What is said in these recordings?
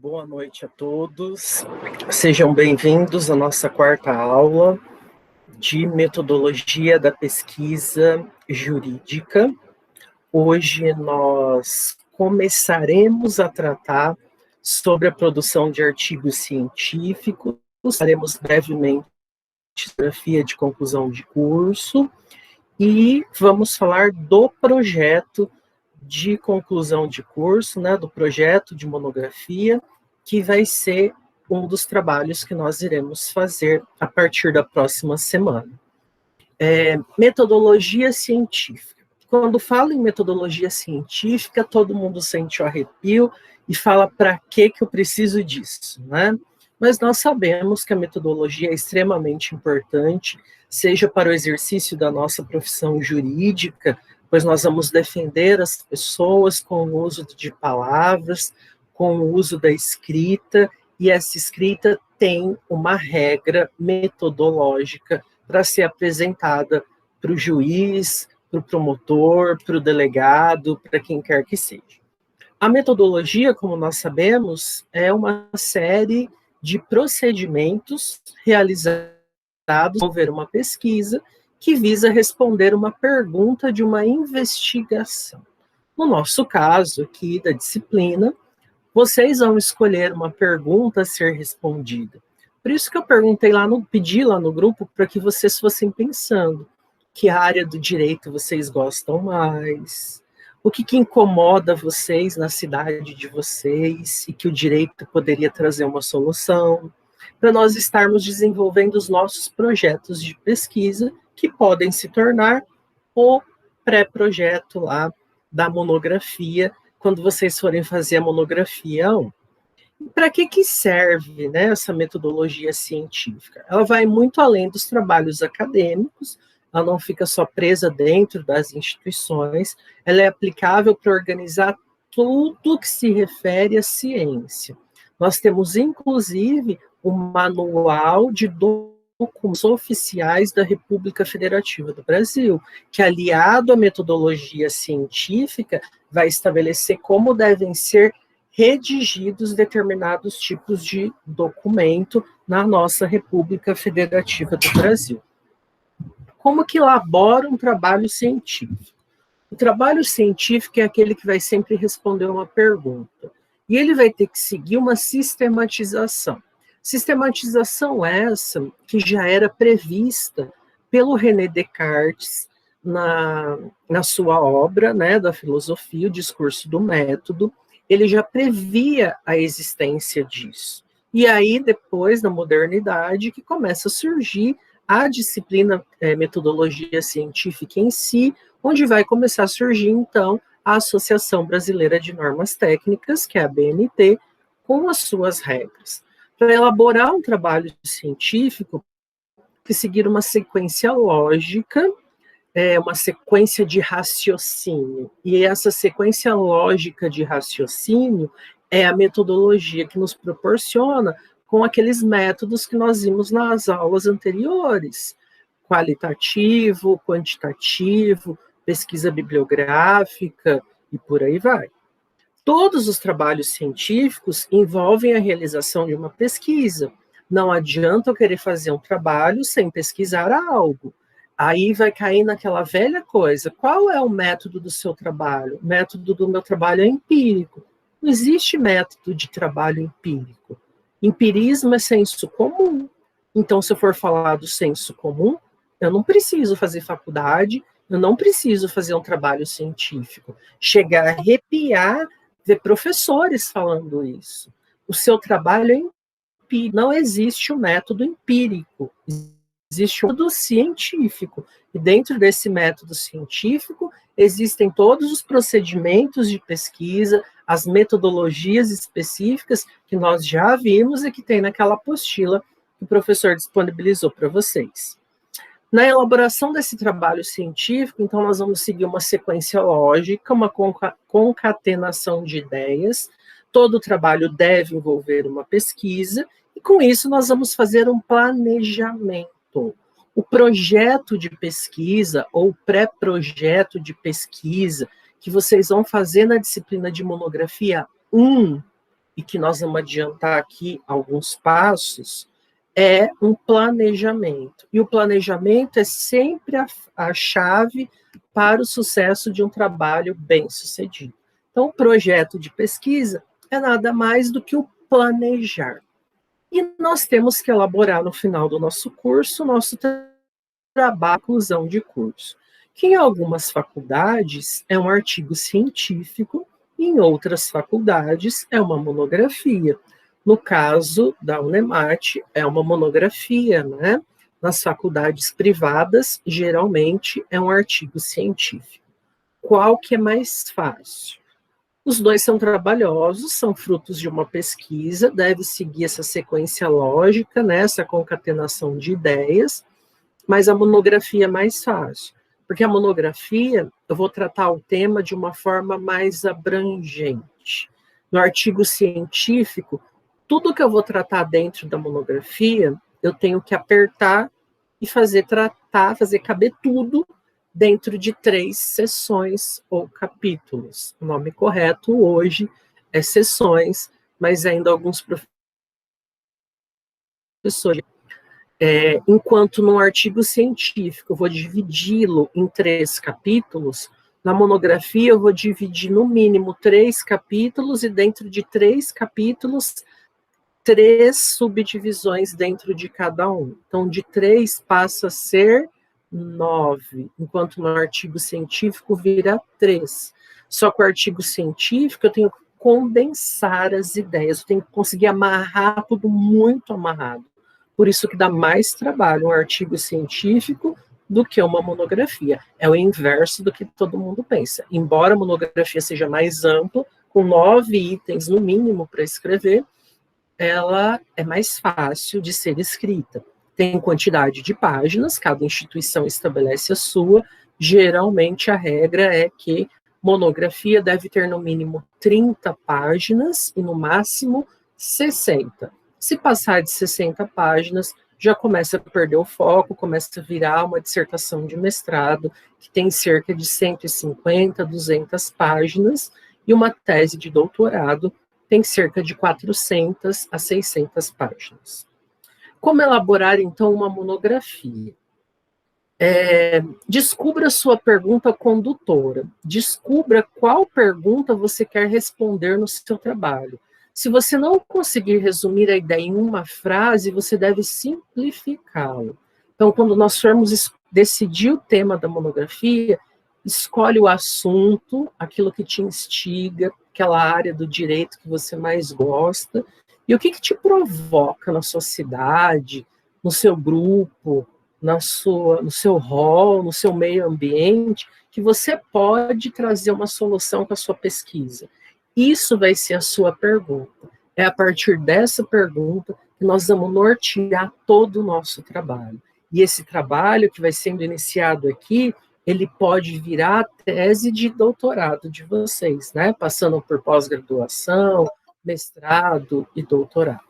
Boa noite a todos. Sejam bem-vindos à nossa quarta aula de metodologia da pesquisa jurídica. Hoje nós começaremos a tratar sobre a produção de artigos científicos, faremos brevemente bibliografia de conclusão de curso e vamos falar do projeto de conclusão de curso, né, do projeto de monografia, que vai ser um dos trabalhos que nós iremos fazer a partir da próxima semana. Metodologia científica. Quando falo em metodologia científica, todo mundo sente o arrepio e fala, para que eu preciso disso, né? Mas nós sabemos que a metodologia é extremamente importante, seja para o exercício da nossa profissão jurídica, pois nós vamos defender as pessoas com o uso de palavras, com o uso da escrita, e essa escrita tem uma regra metodológica para ser apresentada para o juiz, para o promotor, para o delegado, para quem quer que seja. A metodologia, como nós sabemos, é uma série de procedimentos realizados para desenvolver uma pesquisa que visa responder uma pergunta de uma investigação. No nosso caso aqui da disciplina, vocês vão escolher uma pergunta a ser respondida. Por isso que eu pedi lá no grupo para que vocês fossem pensando que área do direito vocês gostam mais, o que incomoda vocês na cidade de vocês e que o direito poderia trazer uma solução, para nós estarmos desenvolvendo os nossos projetos de pesquisa que podem se tornar o pré-projeto lá da monografia, quando vocês forem fazer a monografia 1. Para que serve, né, essa metodologia científica? Ela vai muito além dos trabalhos acadêmicos, ela não fica só presa dentro das instituições, ela é aplicável para organizar tudo que se refere à ciência. Nós temos, inclusive, um manual de documentos oficiais da República Federativa do Brasil, que, aliado à metodologia científica, vai estabelecer como devem ser redigidos determinados tipos de documento na nossa República Federativa do Brasil. Como que elabora um trabalho científico? O trabalho científico é aquele que vai sempre responder uma pergunta, e ele vai ter que seguir uma sistematização. Sistematização essa que já era prevista pelo René Descartes na sua obra, né, da filosofia, o discurso do método. Ele já previa a existência disso. E aí, depois, na modernidade, que começa a surgir a disciplina metodologia científica em si, onde vai começar a surgir, então, a Associação Brasileira de Normas Técnicas, que é a ABNT, com as suas regras. Para elaborar um trabalho científico, que seguir uma sequência lógica, uma sequência de raciocínio. E essa sequência lógica de raciocínio é a metodologia que nos proporciona com aqueles métodos que nós vimos nas aulas anteriores: qualitativo, quantitativo, pesquisa bibliográfica e por aí vai. Todos os trabalhos científicos envolvem a realização de uma pesquisa. Não adianta eu querer fazer um trabalho sem pesquisar algo. Aí vai cair naquela velha coisa: qual é o método do seu trabalho? O método do meu trabalho é empírico. Não existe método de trabalho empírico. Empirismo é senso comum. Então, se eu for falar do senso comum, eu não preciso fazer faculdade, eu não preciso fazer um trabalho científico. Chegar a arrepiar, ver professores falando isso. O seu trabalho é empírico. Não existe um método empírico. Existe um método científico. E dentro desse método científico, existem todos os procedimentos de pesquisa, as metodologias específicas que nós já vimos e que tem naquela apostila que o professor disponibilizou para vocês. Na elaboração desse trabalho científico, então, nós vamos seguir uma sequência lógica, uma concatenação de ideias. Todo o trabalho deve envolver uma pesquisa, e com isso nós vamos fazer um planejamento. O projeto de pesquisa, ou pré-projeto de pesquisa, que vocês vão fazer na disciplina de monografia 1, e que nós vamos adiantar aqui alguns passos, é um planejamento. E o planejamento é sempre a chave para o sucesso de um trabalho bem-sucedido. Então, o projeto de pesquisa é nada mais do que o planejar. E nós temos que elaborar no final do nosso curso, nosso trabalho, conclusão de curso, que em algumas faculdades é um artigo científico, e em outras faculdades é uma monografia. No caso da Unemat, é uma monografia, né? Nas faculdades privadas, geralmente é um artigo científico. Qual que é mais fácil? Os dois são trabalhosos, são frutos de uma pesquisa, deve seguir essa sequência lógica, né, essa concatenação de ideias, mas a monografia é mais fácil, porque a monografia, eu vou tratar o tema de uma forma mais abrangente. No artigo científico, tudo que eu vou tratar dentro da monografia, eu tenho que apertar e fazer caber tudo dentro de 3 sessões ou capítulos. O nome correto hoje é sessões, mas ainda alguns professores. Enquanto no artigo científico eu vou dividi-lo em 3 capítulos, na monografia eu vou dividir no mínimo 3 capítulos e dentro de 3 capítulos 3 subdivisões dentro de cada um. Então, de 3 passa a ser 9, enquanto no artigo científico vira 3. Só que o artigo científico eu tenho que condensar as ideias, eu tenho que conseguir amarrar tudo muito amarrado. Por isso que dá mais trabalho um artigo científico do que uma monografia. É o inverso do que todo mundo pensa. Embora a monografia seja mais ampla, com 9 itens no mínimo para escrever, ela é mais fácil de ser escrita. Tem quantidade de páginas, cada instituição estabelece a sua. Geralmente a regra é que monografia deve ter no mínimo 30 páginas e no máximo 60. Se passar de 60 páginas, já começa a perder o foco, começa a virar uma dissertação de mestrado, que tem cerca de 150, 200 páginas, e uma tese de doutorado tem cerca de 400 a 600 páginas. Como elaborar, então, uma monografia? Descubra sua pergunta condutora. Descubra qual pergunta você quer responder no seu trabalho. Se você não conseguir resumir a ideia em uma frase, você deve simplificá-lo. Então, quando nós formos decidir o tema da monografia, escolhe o assunto, aquilo que te instiga, aquela área do direito que você mais gosta, e o que te provoca na sua cidade, no seu grupo, no seu rol, no seu meio ambiente, que você pode trazer uma solução com a sua pesquisa. Isso vai ser a sua pergunta. É a partir dessa pergunta que nós vamos nortear todo o nosso trabalho. E esse trabalho que vai sendo iniciado aqui, ele pode virar a tese de doutorado de vocês, né? Passando por pós-graduação, mestrado e doutorado.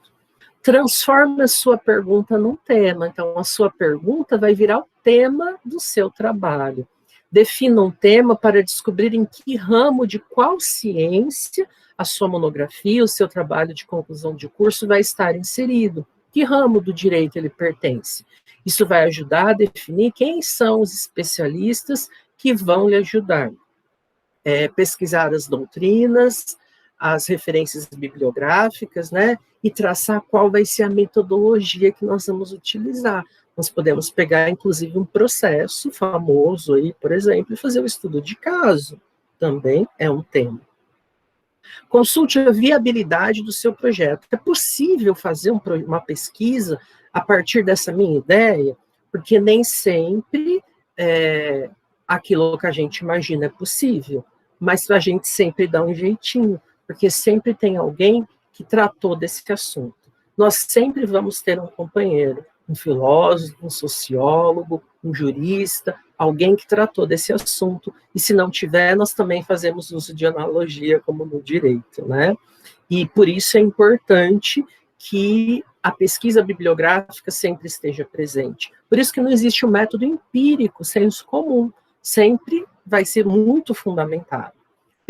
Transforma a sua pergunta num tema. Então, a sua pergunta vai virar o tema do seu trabalho. Defina um tema para descobrir em que ramo de qual ciência a sua monografia, o seu trabalho de conclusão de curso vai estar inserido. Que ramo do direito ele pertence? Isso vai ajudar a definir quem são os especialistas que vão lhe ajudar. Pesquisar as doutrinas, as referências bibliográficas, né? E traçar qual vai ser a metodologia que nós vamos utilizar. Nós podemos pegar, inclusive, um processo famoso aí, por exemplo, e fazer um estudo de caso. Também é um tema. Consulte a viabilidade do seu projeto. É possível fazer uma pesquisa a partir dessa minha ideia? Porque nem sempre aquilo que a gente imagina é possível, mas a gente sempre dá um jeitinho, porque sempre tem alguém que tratou desse assunto. Nós sempre vamos ter um companheiro, um filósofo, um sociólogo, um jurista, alguém que tratou desse assunto, e se não tiver, nós também fazemos uso de analogia, como no direito, né? E por isso é importante que a pesquisa bibliográfica sempre esteja presente. Por isso que não existe o método empírico, senso comum, sempre vai ser muito fundamentado.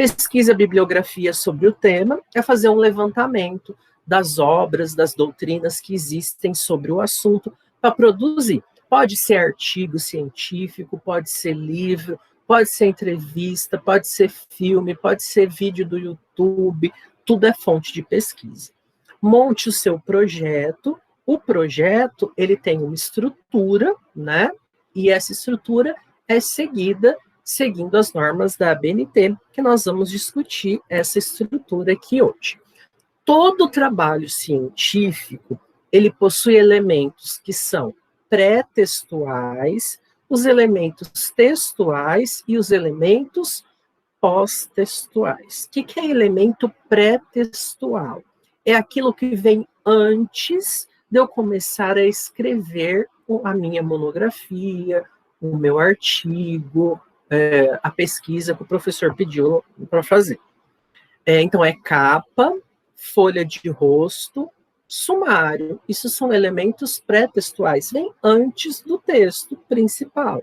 Pesquisa bibliografia sobre o tema é fazer um levantamento das obras, das doutrinas que existem sobre o assunto para produzir. Pode ser artigo científico, pode ser livro, pode ser entrevista, pode ser filme, pode ser vídeo do YouTube, tudo é fonte de pesquisa. Monte o seu projeto. O projeto, ele tem uma estrutura, né? E essa estrutura é seguida seguindo as normas da ABNT, que nós vamos discutir essa estrutura aqui hoje. Todo trabalho científico, ele possui elementos que são pré-textuais, os elementos textuais e os elementos pós-textuais. O que é elemento pré-textual? É aquilo que vem antes de eu começar a escrever a minha monografia, o meu artigo, a pesquisa que o professor pediu para fazer. Então, é capa, folha de rosto, sumário. Isso são elementos pré-textuais, vem antes do texto principal.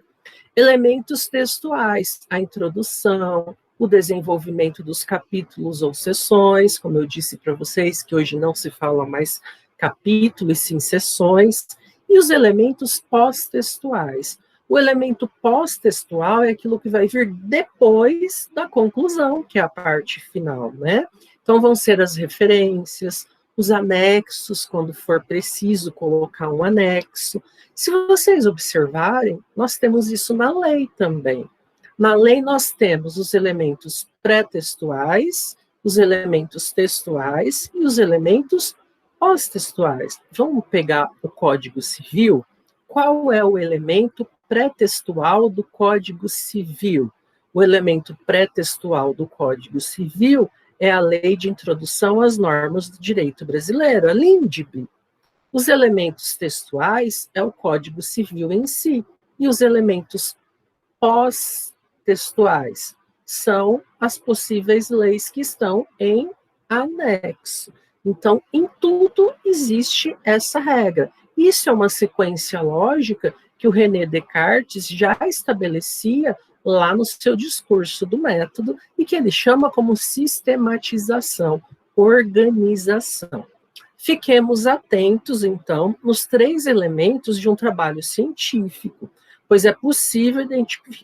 Elementos textuais, a introdução, o desenvolvimento dos capítulos ou seções, como eu disse para vocês, que hoje não se fala mais capítulo e sim seções, e os elementos pós-textuais. O elemento pós-textual é aquilo que vai vir depois da conclusão, que é a parte final, né? Então, vão ser as referências, os anexos, quando for preciso colocar um anexo. Se vocês observarem, nós temos isso na lei também. Na lei, nós temos os elementos pré-textuais, os elementos textuais e os elementos pós-textuais. Vamos pegar o Código Civil? Qual é o elemento pré-textual do Código Civil? O elemento pré-textual do Código Civil é a Lei de Introdução às Normas do Direito Brasileiro, a LINDB. Os elementos textuais é o Código Civil em si, e os elementos pós-textuais são as possíveis leis que estão em anexo. Então, em tudo existe essa regra. Isso é uma sequência lógica que o René Descartes já estabelecia lá no seu discurso do método e que ele chama como sistematização, organização. Fiquemos atentos, então, nos 3 elementos de um trabalho científico, pois é possível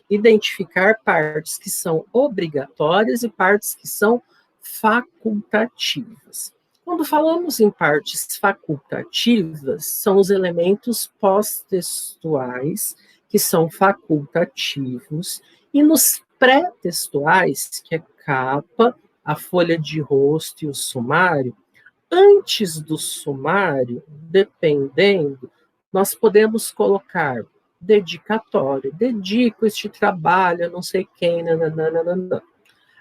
identificar partes que são obrigatórias e partes que são facultativas. Quando falamos em partes facultativas, são os elementos pós-textuais, que são facultativos, e nos pré-textuais, que é capa, a folha de rosto e o sumário, antes do sumário, dependendo, nós podemos colocar dedicatório, dedico este trabalho a não sei quem, nananana.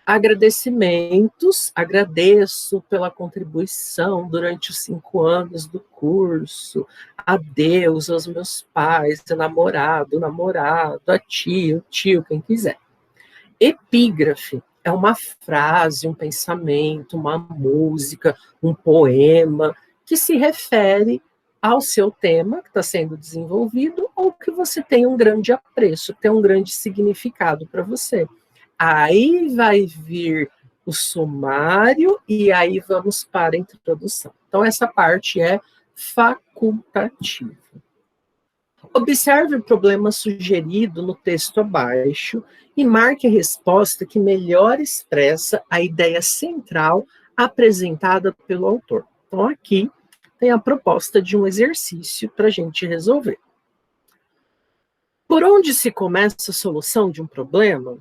Agradecimentos, agradeço pela contribuição durante os 5 anos do curso, a Deus, aos meus pais, a namorado, a tio, quem quiser. Epígrafe é uma frase, um pensamento, uma música, um poema, que se refere ao seu tema que está sendo desenvolvido ou que você tem um grande apreço, tem um grande significado para você. Aí vai vir o sumário e aí vamos para a introdução. Então, essa parte é facultativa. Observe o problema sugerido no texto abaixo e marque a resposta que melhor expressa a ideia central apresentada pelo autor. Então, aqui tem a proposta de um exercício para a gente resolver. Por onde se começa a solução de um problema?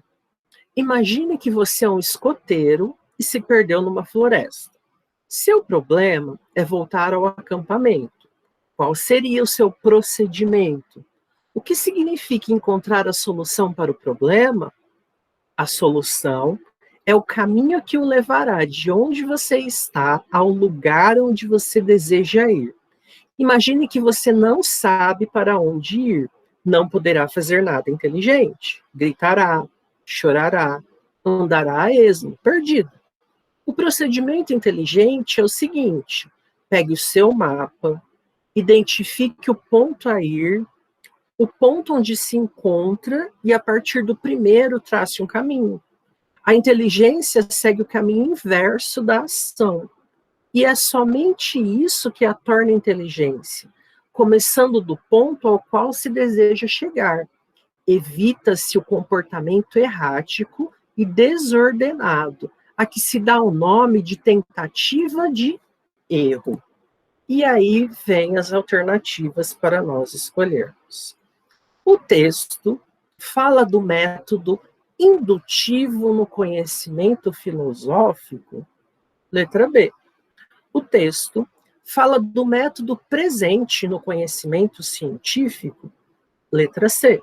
Imagine que você é um escoteiro e se perdeu numa floresta. Seu problema é voltar ao acampamento. Qual seria o seu procedimento? O que significa encontrar a solução para o problema? A solução é o caminho que o levará de onde você está ao lugar onde você deseja ir. Imagine que você não sabe para onde ir. Não poderá fazer nada inteligente. Gritará, chorará, andará a esmo, perdido. O procedimento inteligente é o seguinte: pegue o seu mapa, identifique o ponto a ir, o ponto onde se encontra e a partir do primeiro trace um caminho. A inteligência segue o caminho inverso da ação. E é somente isso que a torna inteligência, começando do ponto ao qual se deseja chegar. Evita-se o comportamento errático e desordenado, a que se dá o nome de tentativa de erro. E aí vem as alternativas para nós escolhermos. O texto fala do método indutivo no conhecimento filosófico. Letra B. O texto fala do método presente no conhecimento científico. Letra C.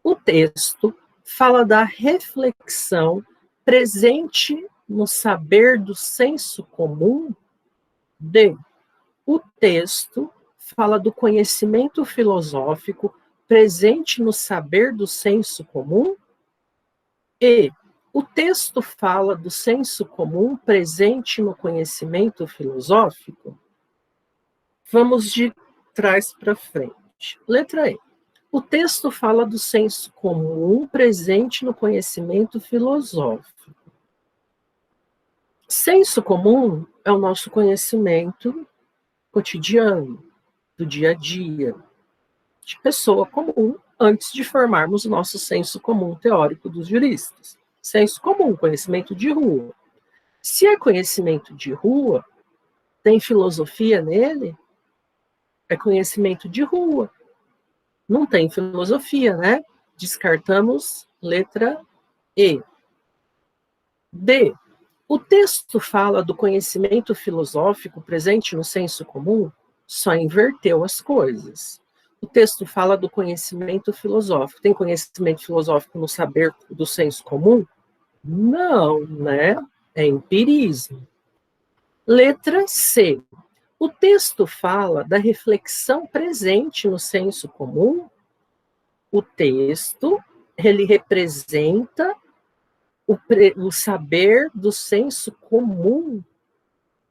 O texto fala da reflexão presente no saber do senso comum. D. O texto fala do conhecimento filosófico presente no saber do senso comum. E. O texto fala do senso comum presente no conhecimento filosófico. Vamos de trás para frente. Letra E. O texto fala do senso comum presente no conhecimento filosófico. Senso comum é o nosso conhecimento cotidiano, do dia a dia, de pessoa comum, antes de formarmos o nosso senso comum teórico dos juristas. Senso comum, conhecimento de rua. Se é conhecimento de rua, tem filosofia nele? É conhecimento de rua. Não tem filosofia, né? Descartamos letra E. D. O texto fala do conhecimento filosófico presente no senso comum? Só inverteu as coisas. O texto fala do conhecimento filosófico. Tem conhecimento filosófico no saber do senso comum? Não, né? É empirismo. Letra C. O texto fala da reflexão presente no senso comum? O texto, ele representa o saber do senso comum?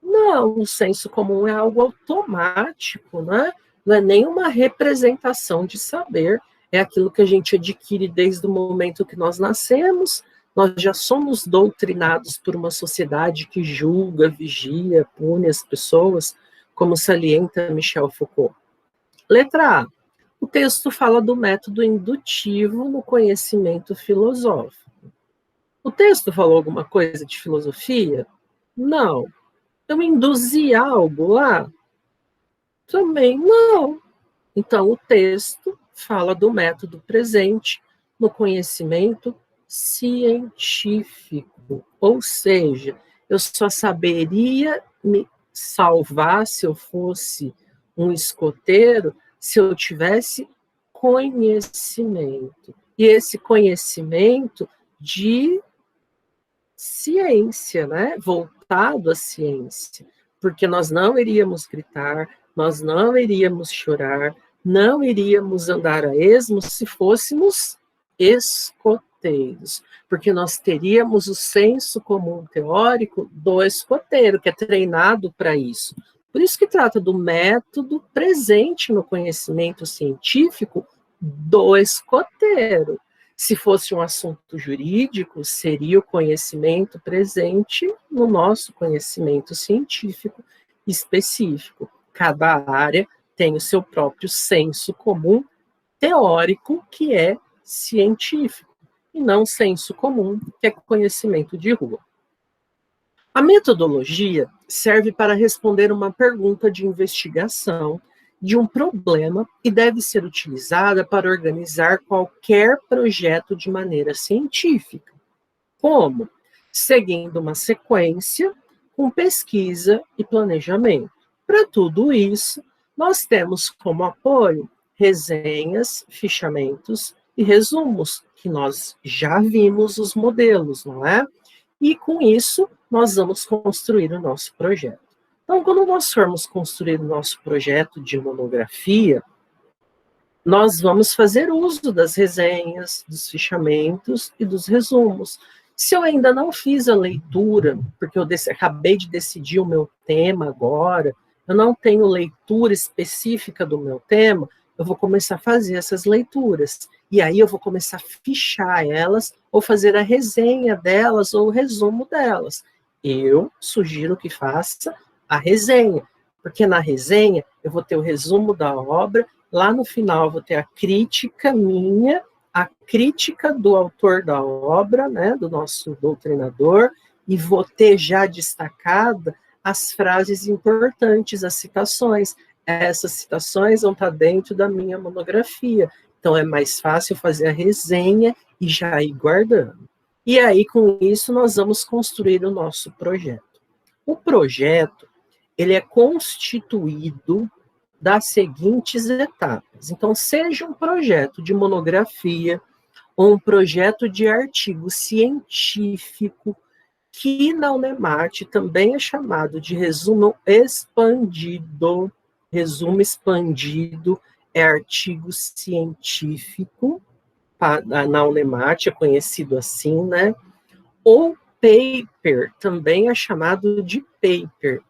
Não, o senso comum é algo automático, né? Não é nenhuma representação de saber, é aquilo que a gente adquire desde o momento que nós nascemos. Nós já somos doutrinados por uma sociedade que julga, vigia, pune as pessoas, como salienta Michel Foucault. Letra A. O texto fala do método indutivo no conhecimento filosófico. O texto falou alguma coisa de filosofia? Não. Eu induzi algo lá? Também não. Então, o texto fala do método presente no conhecimento científico. Ou seja, eu só saberia me salvar se eu fosse um escoteiro se eu tivesse conhecimento. E esse conhecimento de ciência, né? Voltado à ciência. Porque nós não iríamos gritar, nós não iríamos chorar, não iríamos andar a esmo se fôssemos escoteiros, porque nós teríamos o senso comum teórico do escoteiro, que é treinado para isso. Por isso que trata do método presente no conhecimento científico do escoteiro. Se fosse um assunto jurídico, seria o conhecimento presente no nosso conhecimento científico específico. Cada área tem o seu próprio senso comum teórico, que é científico, e não senso comum, que é conhecimento de rua. A metodologia serve para responder uma pergunta de investigação de um problema e deve ser utilizada para organizar qualquer projeto de maneira científica. Como? Seguindo uma sequência com pesquisa e planejamento. Para tudo isso, nós temos como apoio resenhas, fichamentos e resumos, que nós já vimos os modelos, não é? E com isso, nós vamos construir o nosso projeto. Então, quando nós formos construir o nosso projeto de monografia, nós vamos fazer uso das resenhas, dos fichamentos e dos resumos. Se eu ainda não fiz a leitura, porque eu acabei de decidir o meu tema agora, eu não tenho leitura específica do meu tema, eu vou começar a fazer essas leituras. E aí eu vou começar a fichar elas, ou fazer a resenha delas, ou o resumo delas. Eu sugiro que faça a resenha, porque na resenha eu vou ter o resumo da obra, lá no final eu vou ter a crítica minha, a crítica do autor da obra, né, do nosso doutrinador, e vou ter já destacada as frases importantes, as citações. Essas citações vão estar dentro da minha monografia. Então é mais fácil fazer a resenha e já ir guardando. E aí, com isso, nós vamos construir o nosso projeto. O projeto, ele é constituído das seguintes etapas. Então, seja um projeto de monografia ou um projeto de artigo científico, que na UNEMAT também é chamado de resumo expandido. Resumo expandido é artigo científico, na UNEMAT é conhecido assim, né? Ou paper, também é chamado de paper.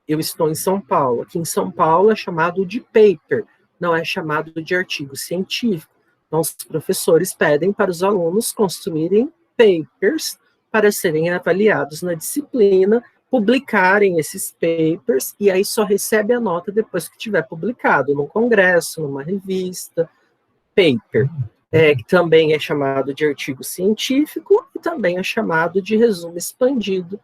Eu estou em São Paulo. Aqui em São Paulo é chamado de paper, não é chamado de artigo científico. Então, os professores pedem para os alunos construírem papers para serem avaliados na disciplina, publicarem esses papers, e aí só recebe a nota depois que tiver publicado, num congresso, numa revista. Paper, que também é chamado de artigo científico e também é chamado de resumo expandido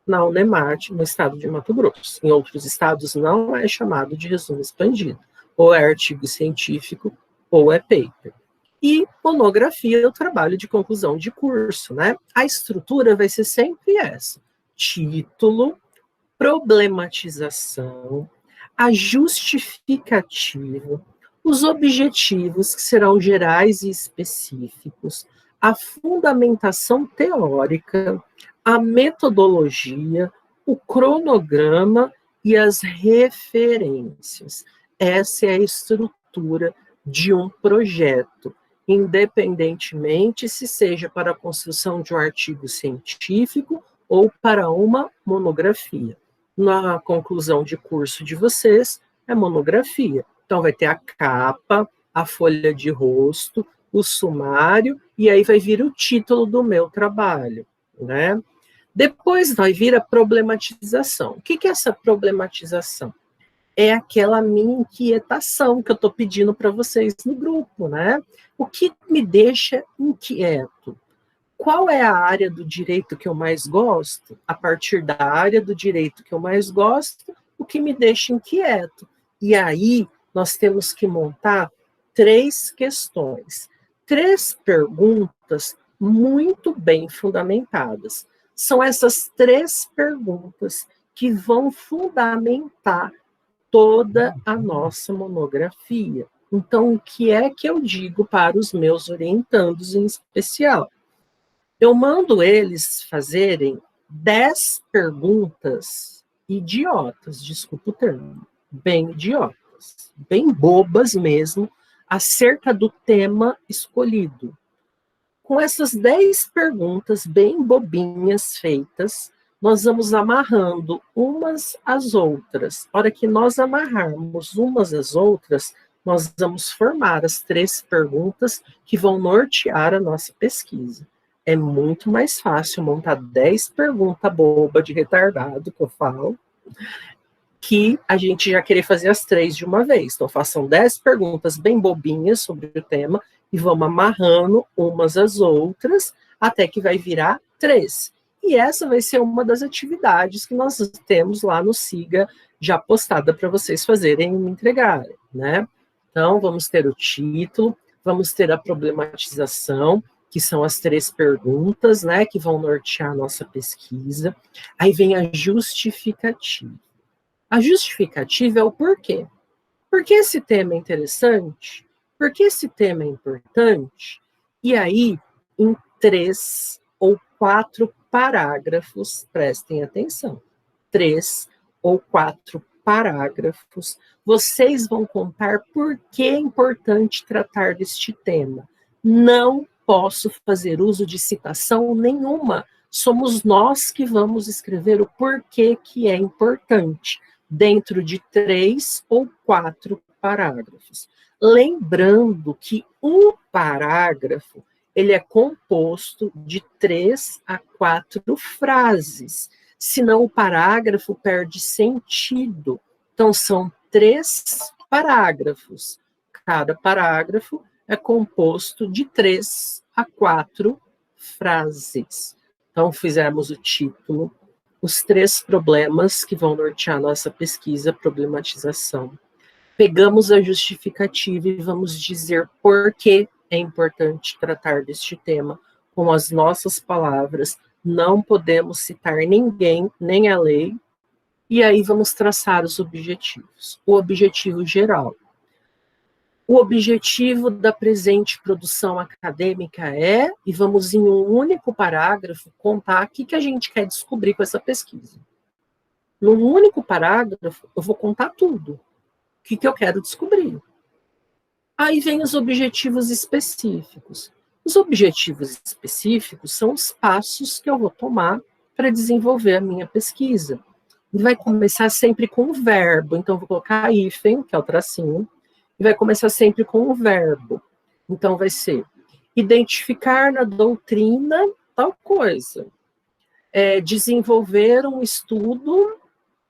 na UNEMAT, no estado de Mato Grosso. Em outros estados não é chamado de resumo expandido, ou é artigo científico ou é paper. E monografia é o trabalho de conclusão de curso, né? A estrutura vai ser sempre essa: título, problematização, a justificativa, os objetivos, que serão gerais e específicos, a fundamentação teórica, a metodologia, o cronograma e as referências. Essa é a estrutura de um projeto, independentemente se seja para a construção de um artigo científico ou para uma monografia. Na conclusão de curso de vocês, é monografia. Então, vai ter a capa, a folha de rosto, o sumário, e aí vai vir o título do meu trabalho, né? Depois vai vir a problematização. O que é essa problematização? É aquela minha inquietação que eu estou pedindo para vocês no grupo, né? O que me deixa inquieto? Qual é a área do direito que eu mais gosto? A partir da área do direito que eu mais gosto, o que me deixa inquieto? E aí, nós temos que montar 3 questões, 3 perguntas muito bem fundamentadas. São essas 3 perguntas que vão fundamentar toda a nossa monografia. Então, o que é que eu digo para os meus orientandos em especial? Eu mando eles fazerem 10 perguntas idiotas, desculpa o termo, bem idiotas, bem bobas mesmo, acerca do tema escolhido. Com essas 10 perguntas bem bobinhas feitas, nós vamos amarrando umas às outras. A hora que nós amarrarmos umas às outras, nós vamos formar as 3 perguntas que vão nortear a nossa pesquisa. É muito mais fácil montar 10 perguntas boba de retardado, que eu falo, que a gente já querer fazer as 3 de uma vez. Então, façam 10 perguntas bem bobinhas sobre o tema e vamos amarrando umas às outras até que vai virar 3. E essa vai ser uma das atividades que nós temos lá no Siga, já postada para vocês fazerem e me entregarem, né? Então, vamos ter o título, vamos ter a problematização, que são as 3 perguntas, né, que vão nortear a nossa pesquisa. Aí vem a justificativa. A justificativa é o porquê. Por que esse tema é interessante? Por que esse tema é importante? E aí, em 3 ou 4 parágrafos, prestem atenção, 3 ou 4 parágrafos, vocês vão contar por que é importante tratar deste tema. Não posso fazer uso de citação nenhuma. Somos nós que vamos escrever o porquê que é importante, dentro de 3 ou 4 parágrafos. Lembrando que um parágrafo ele é composto de 3 a 4 frases, senão o parágrafo perde sentido. Então, são 3 parágrafos. Cada parágrafo é composto de 3 a 4 frases. Então, fizemos o título, os 3 problemas que vão nortear nossa pesquisa, problematização. Pegamos a justificativa e vamos dizer por que é importante tratar deste tema com as nossas palavras. Não podemos citar ninguém, nem a lei. E aí vamos traçar os objetivos. O objetivo geral. O objetivo da presente produção acadêmica é, e vamos em um único parágrafo contar o que a gente quer descobrir com essa pesquisa. Num único parágrafo, eu vou contar tudo. O que eu quero descobrir. Aí vem os objetivos específicos. Os objetivos específicos são os passos que eu vou tomar para desenvolver a minha pesquisa. E vai começar sempre com o verbo. Então, eu vou colocar hífen, que é o tracinho, e vai começar sempre com o verbo. Então, vai ser identificar na doutrina tal coisa. Desenvolver um estudo,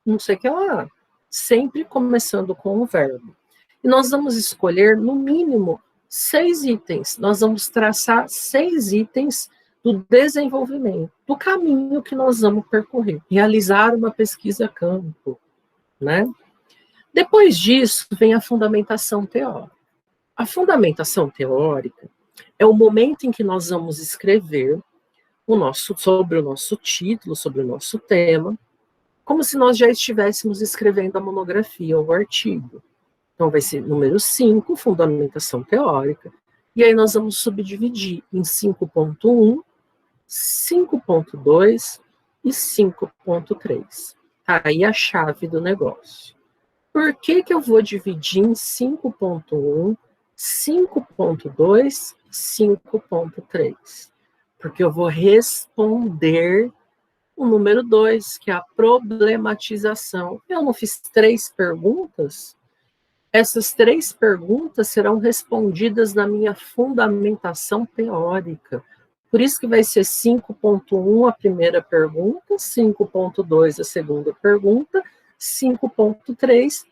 não sei o que lá. Sempre começando com o verbo. E nós vamos escolher, no mínimo, 6 itens. Nós vamos traçar 6 itens do desenvolvimento, do caminho que nós vamos percorrer. Realizar uma pesquisa a campo, né? Depois disso, vem a fundamentação teórica. A fundamentação teórica é o momento em que nós vamos escrever sobre o nosso título, sobre o nosso tema, como se nós já estivéssemos escrevendo a monografia ou o artigo. Então, vai ser número 5, fundamentação teórica, e aí nós vamos subdividir em 5.1, 5.2 e 5.3. Tá aí a chave do negócio. Por que eu vou dividir em 5.1, 5.2 e 5.3? Porque eu vou responder o número 2, que é a problematização. Eu não fiz 3 perguntas? Essas 3 perguntas serão respondidas na minha fundamentação teórica. Por isso que vai ser 5.1 a primeira pergunta, 5.2 a segunda pergunta, 5.3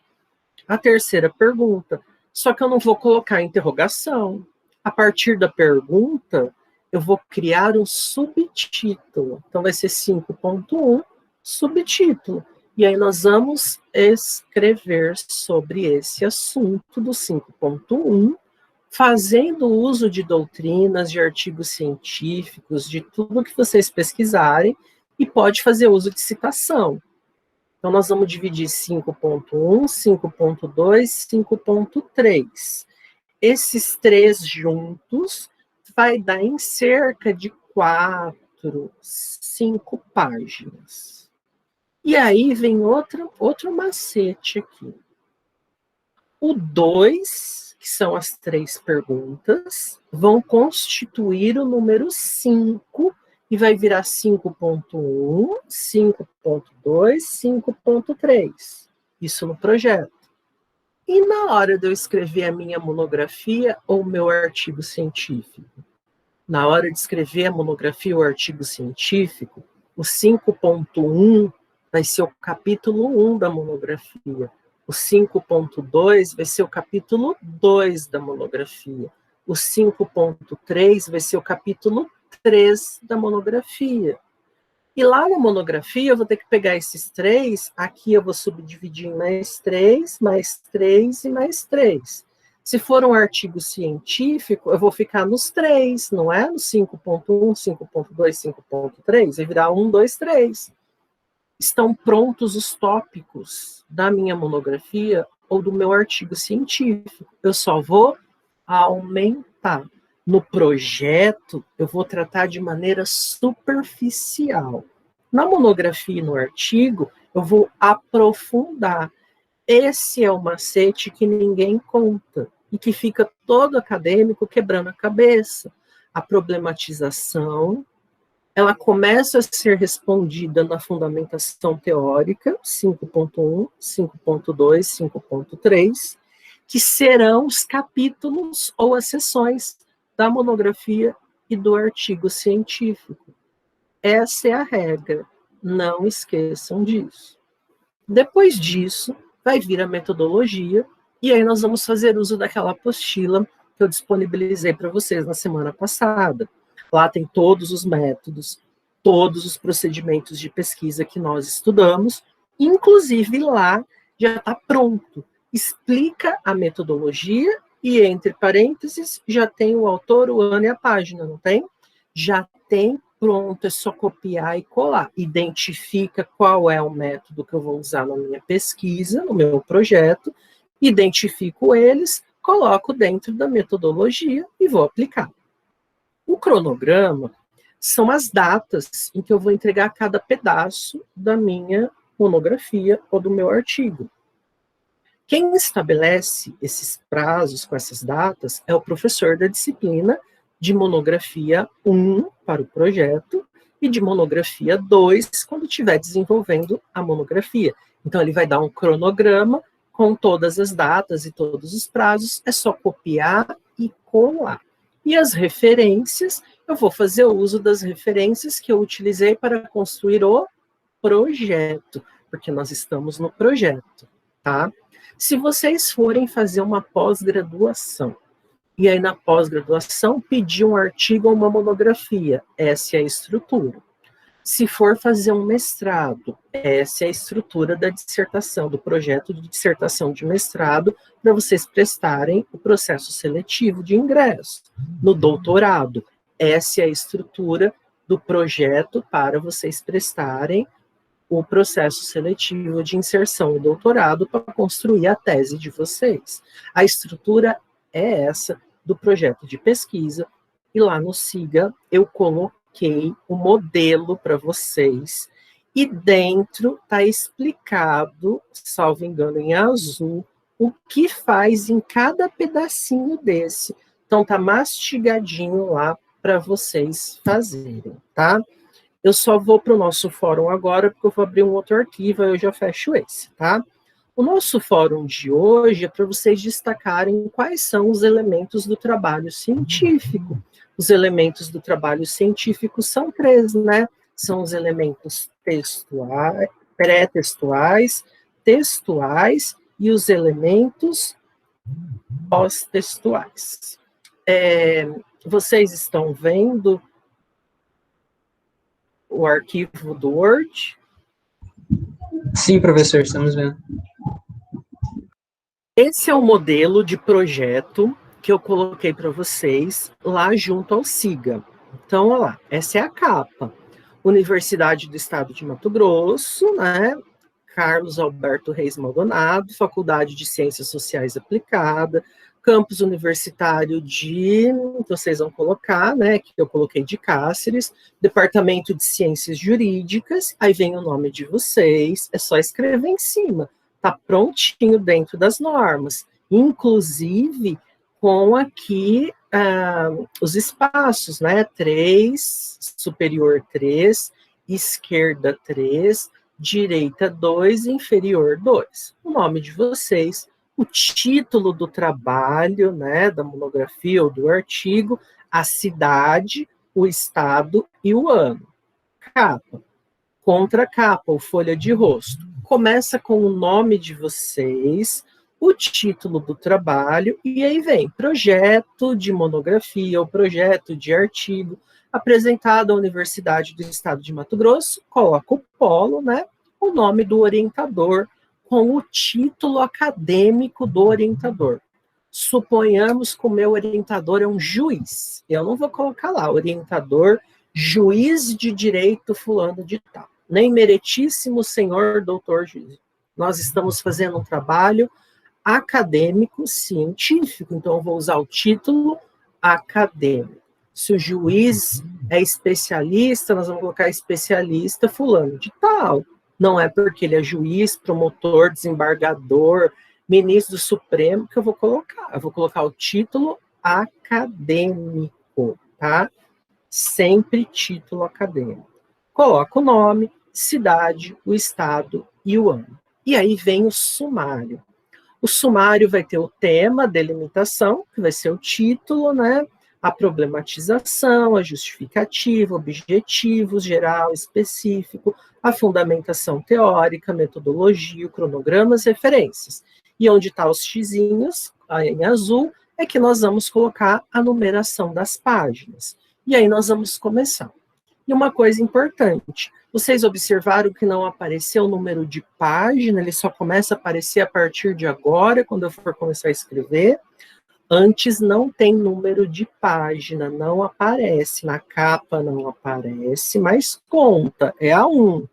a terceira pergunta. Só que eu não vou colocar interrogação. A partir da pergunta, eu vou criar um subtítulo. Então, vai ser 5.1, subtítulo. E aí nós vamos escrever sobre esse assunto do 5.1, fazendo uso de doutrinas, de artigos científicos, de tudo que vocês pesquisarem, e pode fazer uso de citação. Então, nós vamos dividir 5.1, 5.2, 5.3. Esses 3 juntos vai dar em cerca de 4, 5 páginas. E aí vem outro macete aqui. O 2, que são as 3 perguntas, vão constituir o número 5, e vai virar 5.1, 5.2, 5.3. Isso no projeto. E na hora de eu escrever a minha monografia ou meu artigo científico? Na hora de escrever a monografia ou artigo científico, o 5.1 vai ser o capítulo 1 da monografia. O 5.2 vai ser o capítulo 2 da monografia. O 5.3 vai ser o capítulo 3 da monografia. E lá na monografia eu vou ter que pegar esses 3, aqui eu vou subdividir em mais 3, mais 3 e mais 3. Se for um artigo científico, eu vou ficar nos 3, não é? No 5.1, 5.2, 5.3, vai virar 1, 2, 3. Estão prontos os tópicos da minha monografia ou do meu artigo científico. Eu só vou aumentar. No projeto, eu vou tratar de maneira superficial. Na monografia e no artigo, eu vou aprofundar. Esse é o macete que ninguém conta e que fica todo acadêmico quebrando a cabeça. A problematização, ela começa a ser respondida na fundamentação teórica, 5.1, 5.2, 5.3, que serão os capítulos ou as seções da monografia e do artigo científico. Essa é a regra, não esqueçam disso. Depois disso, vai vir a metodologia, e aí nós vamos fazer uso daquela apostila que eu disponibilizei para vocês na semana passada. Lá tem todos os métodos, todos os procedimentos de pesquisa que nós estudamos, inclusive lá já está pronto. Explica a metodologia e, entre parênteses, já tem o autor, o ano e a página, não tem? Já tem pronto, é só copiar e colar. Identifica qual é o método que eu vou usar na minha pesquisa, no meu projeto, identifico eles, coloco dentro da metodologia e vou aplicar. O cronograma são as datas em que eu vou entregar cada pedaço da minha monografia ou do meu artigo. Quem estabelece esses prazos com essas datas é o professor da disciplina de monografia 1 para o projeto e de monografia 2 quando estiver desenvolvendo a monografia. Então, ele vai dar um cronograma com todas as datas e todos os prazos, é só copiar e colar. E as referências, eu vou fazer uso das referências que eu utilizei para construir o projeto, porque nós estamos no projeto, tá? Se vocês forem fazer uma pós-graduação, e aí na pós-graduação pedir um artigo ou uma monografia, essa é a estrutura. Se for fazer um mestrado, essa é a estrutura da dissertação, do projeto de dissertação de mestrado, para vocês prestarem o processo seletivo de ingresso. No doutorado, essa é a estrutura do projeto para vocês prestarem o processo seletivo de inserção no doutorado para construir a tese de vocês. A estrutura é essa do projeto de pesquisa, e lá no SIGA eu coloquei o modelo para vocês, e dentro está explicado, salvo engano em azul, o que faz em cada pedacinho desse. Então está mastigadinho lá para vocês fazerem, tá? Eu só vou para o nosso fórum agora, porque eu vou abrir um outro arquivo, aí eu já fecho esse, tá? O nosso fórum de hoje é para vocês destacarem quais são os elementos do trabalho científico. Os elementos do trabalho científico são 3, né? São os elementos textuais, pré-textuais, textuais e os elementos pós-textuais. Vocês estão vendo o arquivo do Word? Sim, professor, estamos vendo. Esse é o modelo de projeto que eu coloquei para vocês lá junto ao SIGA. Então, olha lá, essa é a capa. Universidade do Estado de Mato Grosso, né? Carlos Alberto Reis Maldonado, Faculdade de Ciências Sociais Aplicada, campus universitário de, vocês vão colocar, né, que eu coloquei de Cáceres, Departamento de Ciências Jurídicas, aí vem o nome de vocês, é só escrever em cima, tá prontinho dentro das normas, inclusive com aqui os espaços, né, 3, superior 3, esquerda 3, direita 2, inferior 2. O nome de vocês, o título do trabalho, né, da monografia ou do artigo, a cidade, o estado e o ano. Capa, contracapa ou folha de rosto. Começa com o nome de vocês, o título do trabalho, e aí vem projeto de monografia ou projeto de artigo, apresentado à Universidade do Estado de Mato Grosso, coloca o polo, né, o nome do orientador, com o título acadêmico do orientador. Suponhamos que o meu orientador é um juiz. Eu não vou colocar lá, orientador, juiz de direito fulano de tal. Nem meritíssimo senhor doutor juiz. Nós estamos fazendo um trabalho acadêmico científico, então eu vou usar o título acadêmico. Se o juiz é especialista, nós vamos colocar especialista fulano de tal. Não é porque ele é juiz, promotor, desembargador, ministro do Supremo que eu vou colocar. Eu vou colocar o título acadêmico, tá? Sempre título acadêmico. Coloca o nome, cidade, o estado e o ano. E aí vem o sumário. O sumário vai ter o tema, a delimitação, que vai ser o título, né? A problematização, a justificativa, objetivos, geral, específico, a fundamentação teórica, metodologia, o cronograma, as referências. E onde está os xizinhos, em azul, é que nós vamos colocar a numeração das páginas. E aí nós vamos começar. E uma coisa importante, vocês observaram que não apareceu o número de página, ele só começa a aparecer a partir de agora, quando eu for começar a escrever. Antes não tem número de página, não aparece, na capa não aparece, mas conta, é a 1.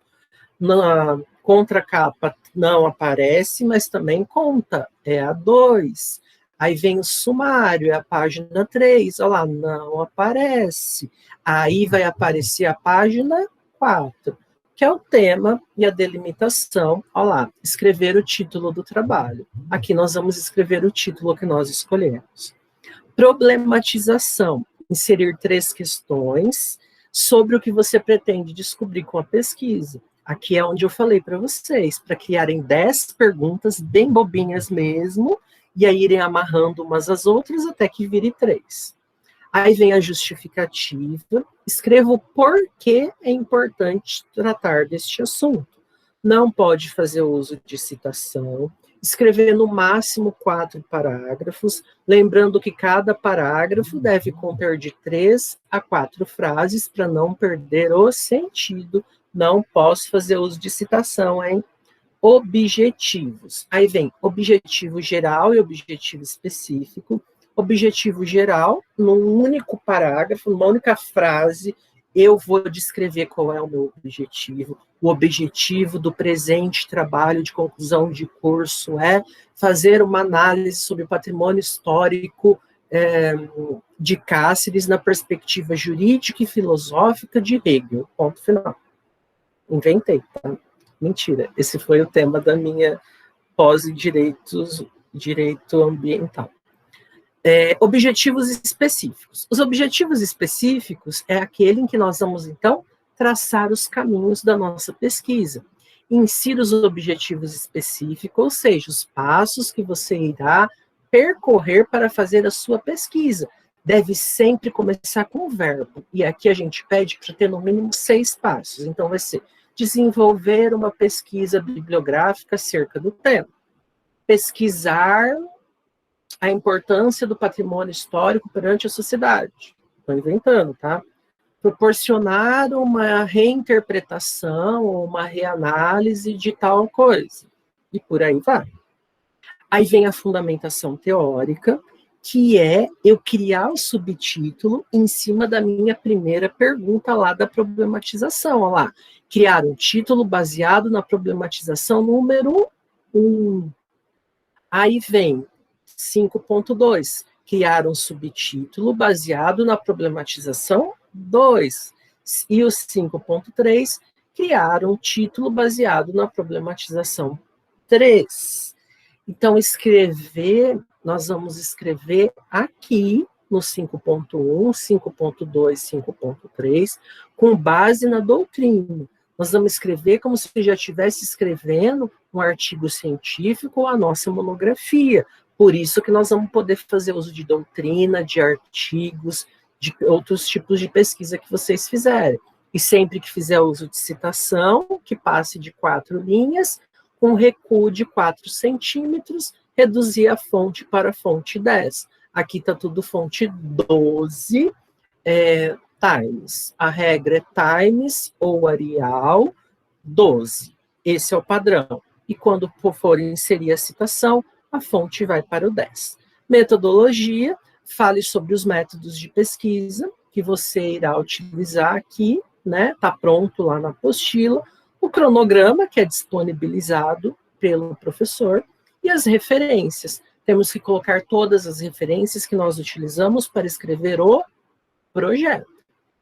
Na contracapa não aparece, mas também conta, é a 2. Aí vem o sumário, é a página 3, olha lá, não aparece. Aí vai aparecer a página 4, que é o tema e a delimitação. Olha lá, escrever o título do trabalho. Aqui nós vamos escrever o título que nós escolhemos. Problematização, inserir 3 questões sobre o que você pretende descobrir com a pesquisa. Aqui é onde eu falei para vocês, para criarem 10 perguntas bem bobinhas mesmo, e aí irem amarrando umas às outras até que vire 3. Aí vem a justificativa, escreva o porquê é importante tratar deste assunto. Não pode fazer uso de citação, escrever no máximo 4 parágrafos, lembrando que cada parágrafo deve conter de 3 a 4 frases para não perder o sentido. Não posso fazer uso de citação, hein? Objetivos. Aí vem objetivo geral e objetivo específico. Objetivo geral, num único parágrafo, numa única frase, eu vou descrever qual é o meu objetivo. O objetivo do presente trabalho de conclusão de curso é fazer uma análise sobre o patrimônio histórico de Cáceres na perspectiva jurídica e filosófica de Hegel. Ponto final. Inventei, tá? Mentira. Esse foi o tema da minha pós em direito ambiental. Objetivos específicos. Os objetivos específicos é aquele em que nós vamos, então, traçar os caminhos da nossa pesquisa. Insira os objetivos específicos, ou seja, os passos que você irá percorrer para fazer a sua pesquisa. Deve sempre começar com o verbo. E aqui a gente pede para ter no mínimo 6 passos. Então vai ser desenvolver uma pesquisa bibliográfica acerca do tema. Pesquisar a importância do patrimônio histórico perante a sociedade. Estou inventando, tá? Proporcionar uma reinterpretação ou uma reanálise de tal coisa. E por aí vai. Aí vem a fundamentação teórica, que é eu criar o subtítulo em cima da minha primeira pergunta lá da problematização. Olha lá, criar um título baseado na problematização número 1. Aí vem 5.2, criar um subtítulo baseado na problematização 2. E o 5.3, criar um título baseado na problematização 3. Então, nós vamos escrever aqui no 5.1, 5.2, 5.3, com base na doutrina. Nós vamos escrever como se já estivesse escrevendo um artigo científico ou a nossa monografia. Por isso que nós vamos poder fazer uso de doutrina, de artigos, de outros tipos de pesquisa que vocês fizerem. E sempre que fizer uso de citação, que passe de 4 linhas, com recuo de 4 centímetros, reduzir a fonte para a fonte 10. Aqui está tudo fonte 12, times. A regra é times ou Arial 12. Esse é o padrão. E quando for inserir a citação, a fonte vai para o 10. Metodologia, fale sobre os métodos de pesquisa que você irá utilizar aqui, né? Está pronto lá na apostila. O cronograma, que é disponibilizado pelo professor, e as referências. Temos que colocar todas as referências que nós utilizamos para escrever o projeto.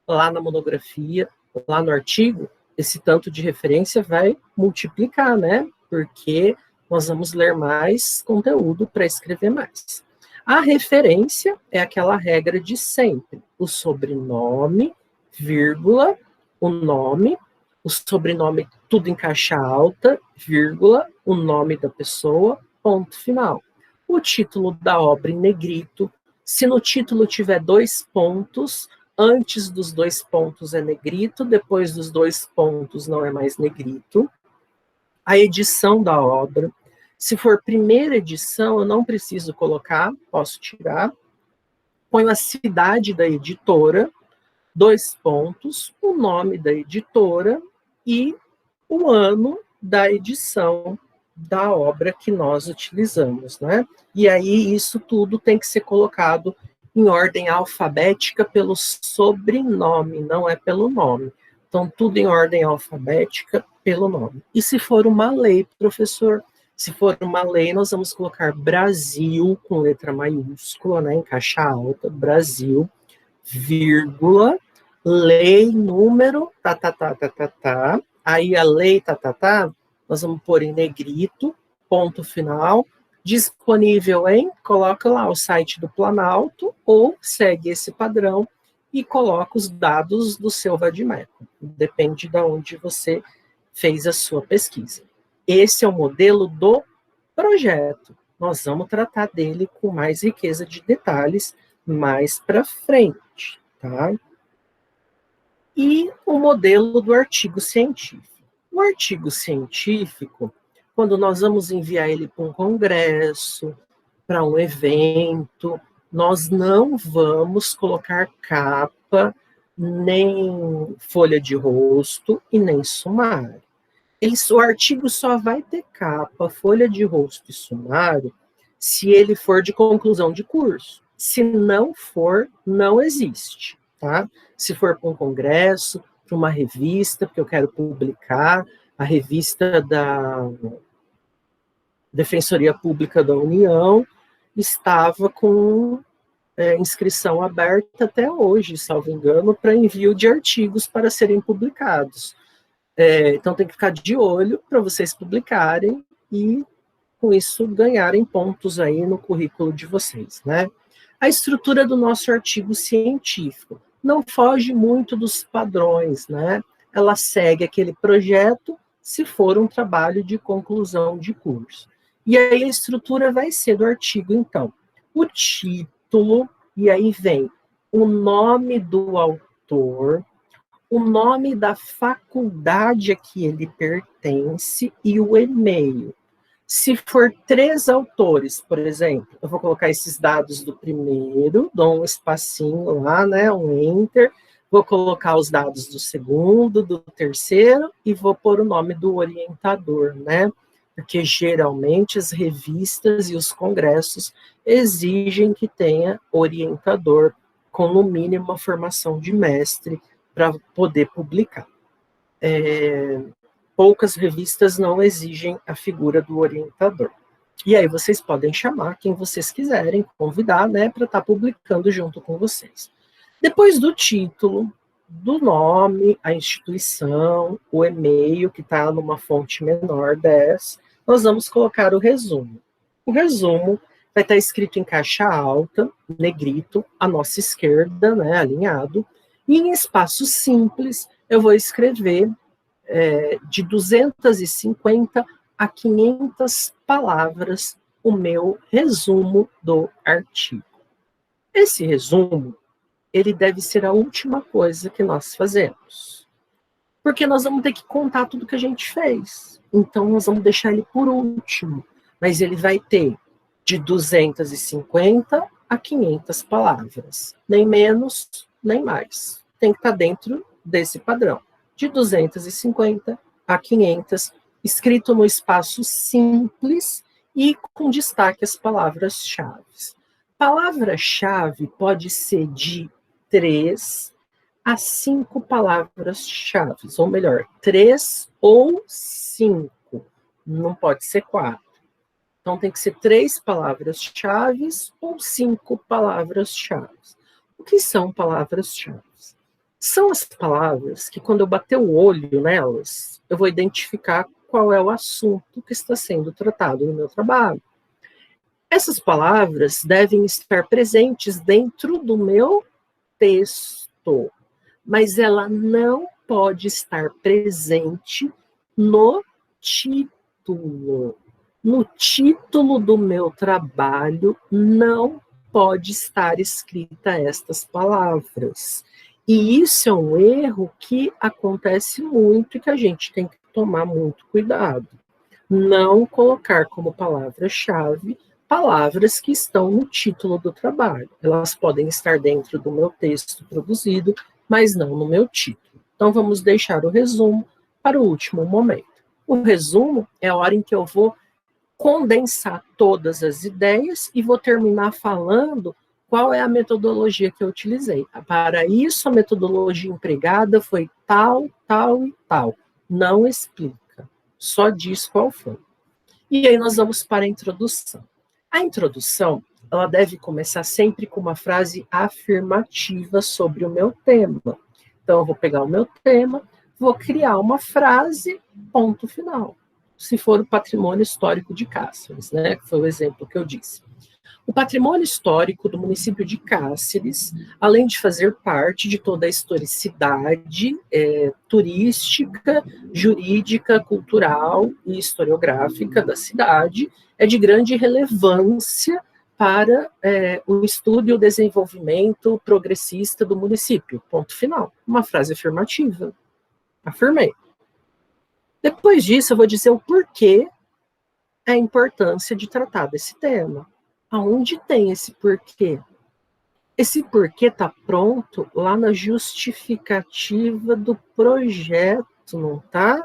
Lá na monografia, lá no artigo, esse tanto de referência vai multiplicar, né? Porque nós vamos ler mais conteúdo para escrever mais. A referência é aquela regra de sempre. O sobrenome, vírgula, o nome, o sobrenome tudo em caixa alta, vírgula, o nome da pessoa, ponto final. O título da obra em negrito, se no título tiver 2 pontos, antes dos 2 pontos é negrito, depois dos 2 pontos não é mais negrito. A edição da obra, se for primeira edição, eu não preciso colocar, posso tirar. Ponho a cidade da editora, 2 pontos, o nome da editora e o ano da edição da obra que nós utilizamos, né? E aí isso tudo tem que ser colocado em ordem alfabética pelo sobrenome, não é pelo nome. Então, tudo em ordem alfabética pelo nome. E se for uma lei, professor, se for uma lei, nós vamos colocar Brasil com letra maiúscula, né, em caixa alta, Brasil, vírgula, lei, número, aí a lei, nós vamos pôr em negrito, ponto final, disponível em, coloca lá o site do Planalto, ou segue esse padrão e coloca os dados do seu vadimécum. Depende de onde você fez a sua pesquisa. Esse é o modelo do projeto. Nós vamos tratar dele com mais riqueza de detalhes mais para frente, tá? E o modelo do artigo científico. O artigo científico, quando nós vamos enviar ele para um congresso, para um evento, nós não vamos colocar capa, nem folha de rosto e nem sumário. O artigo só vai ter capa, folha de rosto e sumário se ele for de conclusão de curso. Se não for, não existe, tá? Se for para um congresso, para uma revista, porque eu quero publicar, a revista da Defensoria Pública da União estava com inscrição aberta até hoje, salvo engano, para envio de artigos para serem publicados. Então tem que ficar de olho para vocês publicarem e, com isso, ganharem pontos aí no currículo de vocês, né? A estrutura do nosso artigo científico não foge muito dos padrões, né? Ela segue aquele projeto se for um trabalho de conclusão de curso. E aí a estrutura vai ser do artigo, então, o título, e aí vem o nome do autor, o nome da faculdade a que ele pertence e o e-mail. Se for 3 autores, por exemplo, eu vou colocar esses dados do primeiro, dou um espacinho lá, né, um enter, vou colocar os dados do segundo, do terceiro e vou pôr o nome do orientador, né? Porque geralmente as revistas e os congressos exigem que tenha orientador com no mínimo uma formação de mestre para poder publicar. Poucas revistas não exigem a figura do orientador. E aí vocês podem chamar quem vocês quiserem, convidar, né, para estar publicando junto com vocês. Depois do título, do nome, a instituição, o e-mail, que está numa fonte menor dessa, nós vamos colocar o resumo. O resumo vai estar escrito em caixa alta, negrito, à nossa esquerda, né, alinhado, e em espaço simples eu vou escrever de 250 a 500 palavras o meu resumo do artigo. Esse resumo, ele deve ser a última coisa que nós fazemos. Porque nós vamos ter que contar tudo que a gente fez. Então, nós vamos deixar ele por último. Mas ele vai ter de 250 a 500 palavras. Nem menos, nem mais. Tem que estar dentro desse padrão. De 250 a 500, escrito no espaço simples e com destaque as palavras-chave. Palavra-chave pode ser de 3 a 5 palavras-chave, ou melhor, 3 ou 5, não pode ser 4. Então tem que ser 3 palavras-chave ou 5 palavras-chave. O que são palavras-chave? São as palavras que, quando eu bater o olho nelas, eu vou identificar qual é o assunto que está sendo tratado no meu trabalho. Essas palavras devem estar presentes dentro do meu texto, mas ela não pode estar presente no título. no título do meu trabalho não pode estar escrita estas palavras. E isso é um erro que acontece muito e que a gente tem que tomar muito cuidado. Não colocar como palavra-chave palavras que estão no título do trabalho. Elas podem estar dentro do meu texto produzido, mas não no meu título. Então, vamos deixar o resumo para o último momento. O resumo é a hora em que eu vou condensar todas as ideias e vou terminar falando qual é a metodologia que eu utilizei. Para isso, a metodologia empregada foi tal, tal e tal. Não explica, só diz qual foi. E aí nós vamos para a introdução. A introdução, ela deve começar sempre com uma frase afirmativa sobre o meu tema. Então, eu vou pegar o meu tema, vou criar uma frase, ponto final. Se for o patrimônio histórico de Cáceres, né, que foi o exemplo que eu disse. O patrimônio histórico do município de Cáceres, além de fazer parte de toda a historicidade turística, jurídica, cultural e historiográfica da cidade, é de grande relevância para o estudo e o desenvolvimento progressista do município. Ponto final. Uma frase afirmativa. Afirmei. Depois disso, eu vou dizer o porquê a importância de tratar desse tema. Aonde tem esse porquê? Esse porquê está pronto lá na justificativa do projeto, não tá?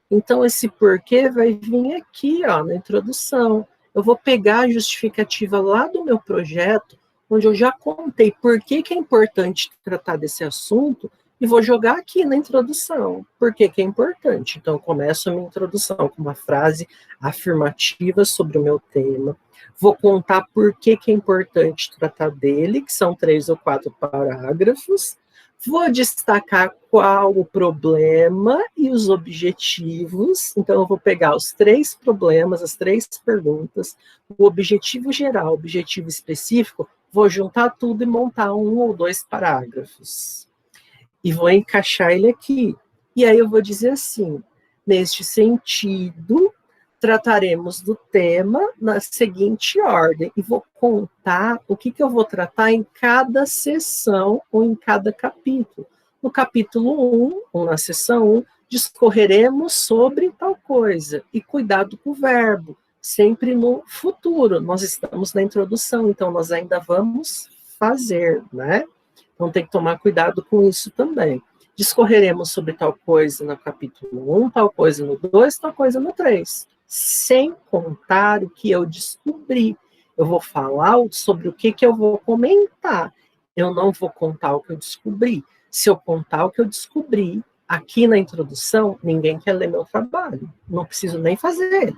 Então, esse porquê vai vir aqui, ó, na introdução. Eu vou pegar a justificativa lá do meu projeto, onde eu já contei por que é importante tratar desse assunto, e vou jogar aqui na introdução. Por que é importante? Então, eu começo a minha introdução com uma frase afirmativa sobre o meu tema. Vou contar por que é importante tratar dele, que são 3 ou 4 parágrafos. Vou destacar qual o problema e os objetivos. Então, eu vou pegar os 3 problemas, as 3 perguntas, o objetivo geral, o objetivo específico, vou juntar tudo e montar 1 ou 2 parágrafos. E vou encaixar ele aqui. E aí eu vou dizer assim, neste sentido, trataremos do tema na seguinte ordem, e vou contar o que eu vou tratar em cada sessão ou em cada capítulo. No capítulo 1, ou na sessão 1, discorreremos sobre tal coisa, e cuidado com o verbo, sempre no futuro, nós estamos na introdução, então nós ainda vamos fazer, né? Então tem que tomar cuidado com isso também. Discorreremos sobre tal coisa no capítulo 1, tal coisa no 2, tal coisa no 3. Sem contar o que eu descobri. Eu vou falar sobre o que eu vou comentar. Eu não vou contar o que eu descobri. Se eu contar o que eu descobri aqui na introdução, ninguém quer ler meu trabalho. Não preciso nem fazer.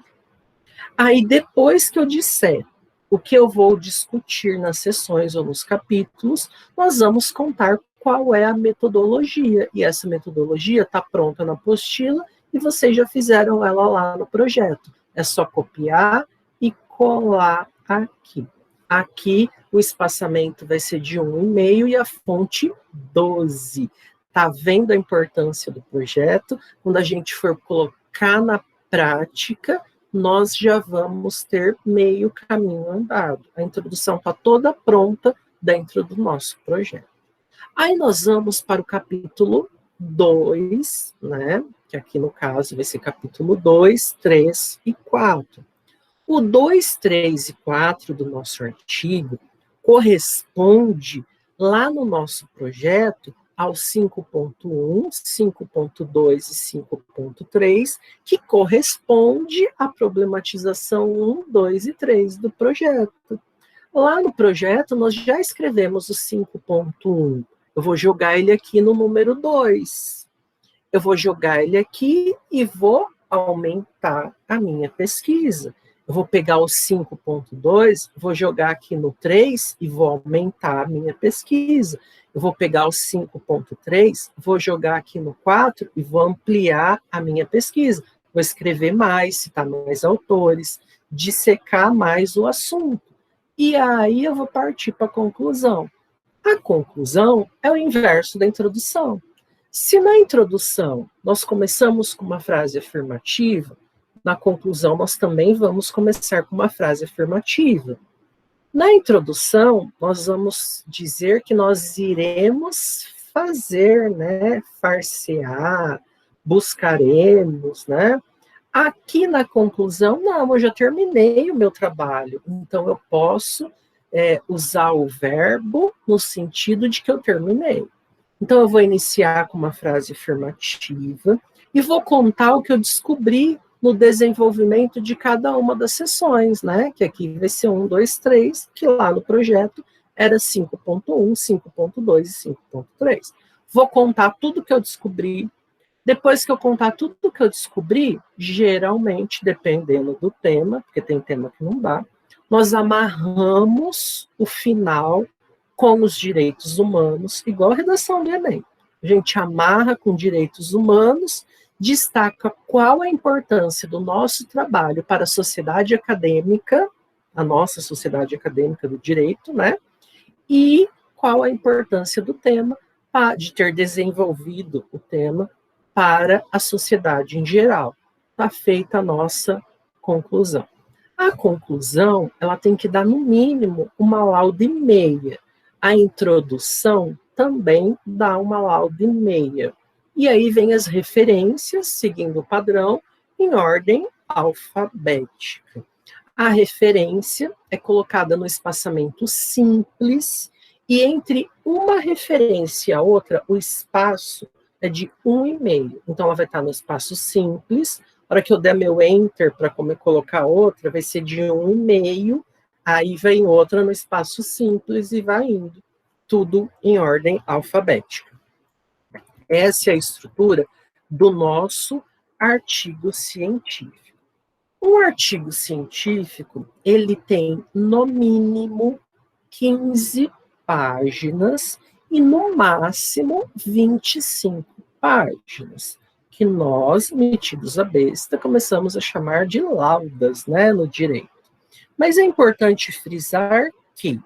Aí, depois que eu disser o que eu vou discutir nas sessões ou nos capítulos, nós vamos contar qual é a metodologia. E essa metodologia está pronta na apostila e vocês já fizeram ela lá no projeto. É só copiar e colar aqui. Aqui o espaçamento vai ser de 1,5 e a fonte 12. Tá vendo a importância do projeto? Quando a gente for colocar na prática, nós já vamos ter meio caminho andado. A introdução está toda pronta dentro do nosso projeto. Aí nós vamos para o capítulo 2, né? Que aqui no caso vai ser capítulo 2, 3 e 4. O 2, 3 e 4 do nosso artigo corresponde lá no nosso projeto ao 5.1, 5.2 e 5.3, que corresponde à problematização 1, 2 e 3 do projeto. Lá no projeto, nós já escrevemos o 5.1. Eu vou jogar ele aqui no número 2. Eu vou jogar ele aqui e vou aumentar a minha pesquisa. Eu vou pegar o 5.2, vou jogar aqui no 3 e vou aumentar a minha pesquisa. Eu vou pegar o 5.3, vou jogar aqui no 4 e vou ampliar a minha pesquisa. Vou escrever mais, citar mais autores, dissecar mais o assunto. E aí eu vou partir para a conclusão. A conclusão é o inverso da introdução. Se na introdução nós começamos com uma frase afirmativa, na conclusão, nós também vamos começar com uma frase afirmativa. Na introdução, nós vamos dizer que nós iremos fazer, né, farsear, buscaremos, né? Aqui na conclusão, não, eu já terminei o meu trabalho, então eu posso usar o verbo no sentido de que eu terminei. Então eu vou iniciar com uma frase afirmativa e vou contar o que eu descobri no desenvolvimento de cada uma das sessões, né? Que aqui vai ser 1, 2, 3, que lá no projeto era 5.1, 5.2 e 5.3. Vou contar tudo que eu descobri. Depois que eu contar tudo que eu descobri, geralmente, dependendo do tema, porque tem tema que não dá, nós amarramos o final com os direitos humanos, igual a redação do Enem. A gente amarra com direitos humanos, destaca qual a importância do nosso trabalho para a sociedade acadêmica, a nossa sociedade acadêmica do direito, né? E qual a importância do tema, de ter desenvolvido o tema para a sociedade em geral. Está feita a nossa conclusão. A conclusão, ela tem que dar, no mínimo, uma lauda e meia. A introdução também dá uma lauda e meia. E aí vem as referências, seguindo o padrão, em ordem alfabética. A referência é colocada no espaçamento simples, e entre uma referência e a outra, o espaço é de 1,5. Então, ela vai estar no espaço simples. Na hora que eu der meu enter para colocar outra, vai ser de 1,5. Aí vem outra no espaço simples e vai indo. Tudo em ordem alfabética. Essa é a estrutura do nosso artigo científico. Um artigo científico, ele tem, no mínimo, 15 páginas e, no máximo, 25 páginas, que nós, metidos a besta, começamos a chamar de laudas, né, no direito. Mas é importante frisar que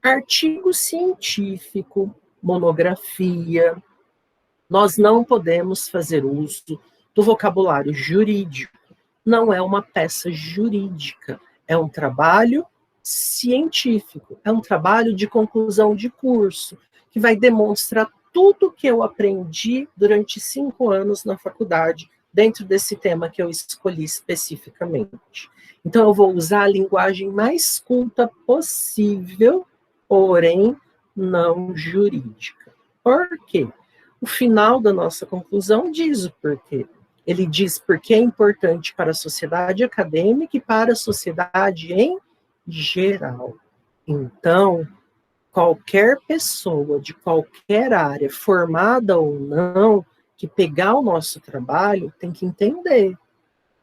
artigo científico, monografia, nós não podemos fazer uso do vocabulário jurídico. Não é uma peça jurídica, é um trabalho científico, é um trabalho de conclusão de curso, que vai demonstrar tudo que eu aprendi durante 5 anos na faculdade, dentro desse tema que eu escolhi especificamente. Então, eu vou usar a linguagem mais culta possível, porém não jurídica. Por quê? O final da nossa conclusão diz o porquê. Ele diz porque é importante para a sociedade acadêmica e para a sociedade em geral. Então, qualquer pessoa de qualquer área, formada ou não, que pegar o nosso trabalho, tem que entender.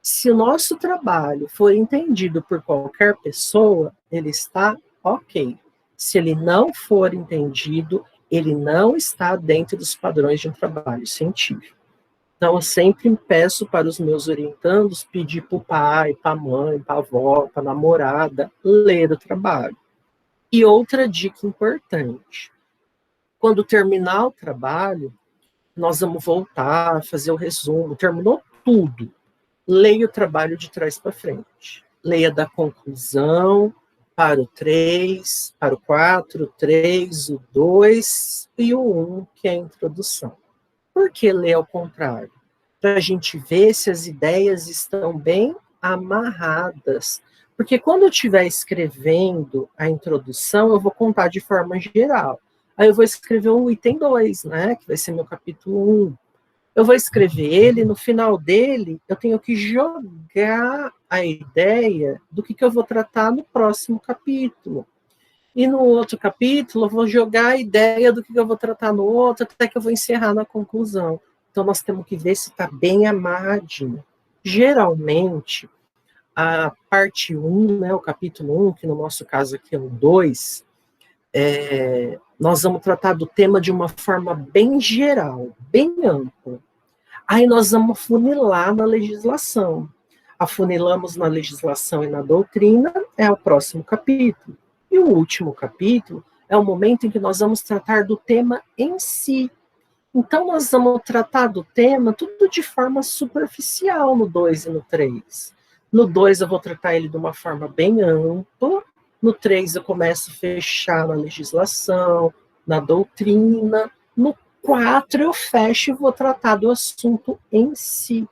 Se o nosso trabalho for entendido por qualquer pessoa, ele está ok. Se ele não for entendido, ele não está dentro dos padrões de um trabalho científico. Então, eu sempre peço para os meus orientandos pedir para o pai, para a mãe, para a avó, para a namorada, ler o trabalho. E outra dica importante, quando terminar o trabalho, nós vamos voltar a fazer o resumo, terminou tudo, leia o trabalho de trás para frente. Leia da conclusão para o 3, para o 4, o 3, o 2 e o 1, que é a introdução. Por que ler ao contrário? Para a gente ver se as ideias estão bem amarradas. Porque quando eu estiver escrevendo a introdução, eu vou contar de forma geral. Aí eu vou escrever o item 2, né, que vai ser meu capítulo 1. Eu vou escrever ele, no final dele, eu tenho que jogar a ideia do que eu vou tratar no próximo capítulo. E no outro capítulo, eu vou jogar a ideia do que eu vou tratar no outro, até que eu vou encerrar na conclusão. Então, nós temos que ver se está bem amarradinho. Geralmente, a parte 1, né, o capítulo 1, que no nosso caso aqui é o 2, nós vamos tratar do tema de uma forma bem geral, bem ampla. Aí nós vamos funilar na legislação. Afunilamos na legislação e na doutrina, é o próximo capítulo. E o último capítulo é o momento em que nós vamos tratar do tema em si. Então, nós vamos tratar do tema tudo de forma superficial no 2 e no 3. No 2, eu vou tratar ele de uma forma bem ampla. No 3, eu começo a fechar na legislação, na doutrina. No 4, eu fecho e vou tratar do assunto em si.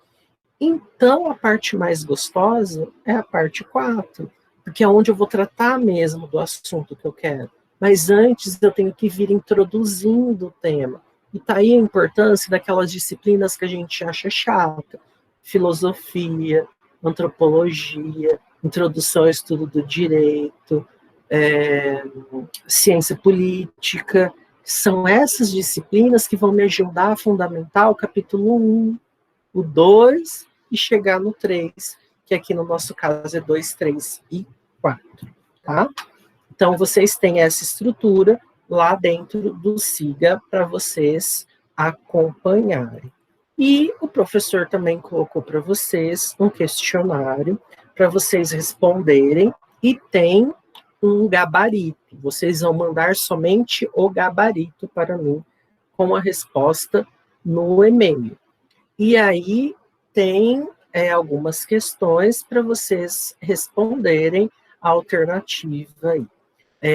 Então, a parte mais gostosa é a parte 4, porque é onde eu vou tratar mesmo do assunto que eu quero. Mas antes, eu tenho que vir introduzindo o tema. E tá aí a importância daquelas disciplinas que a gente acha chata. Filosofia, antropologia, introdução ao estudo do direito, ciência política. São essas disciplinas que vão me ajudar a fundamentar o capítulo 1, o 2 e chegar no 3, que aqui no nosso caso é 2, 3 e 4. Tá? Então, vocês têm essa estrutura lá dentro do SIGA para vocês acompanharem. E o professor também colocou para vocês um questionário para vocês responderem e tem um gabarito. Vocês vão mandar somente o gabarito para mim com a resposta no e-mail. E aí tem algumas questões para vocês responderem a alternativa aí.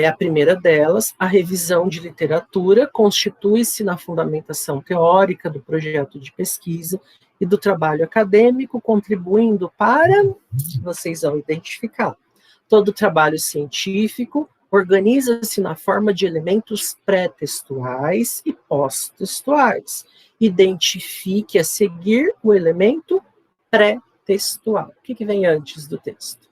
A primeira delas, a revisão de literatura constitui-se na fundamentação teórica do projeto de pesquisa e do trabalho acadêmico, contribuindo para, vocês vão identificar, todo trabalho científico organiza-se na forma de elementos pré-textuais e pós-textuais. Identifique a seguir o elemento pré-textual. O que vem antes do texto?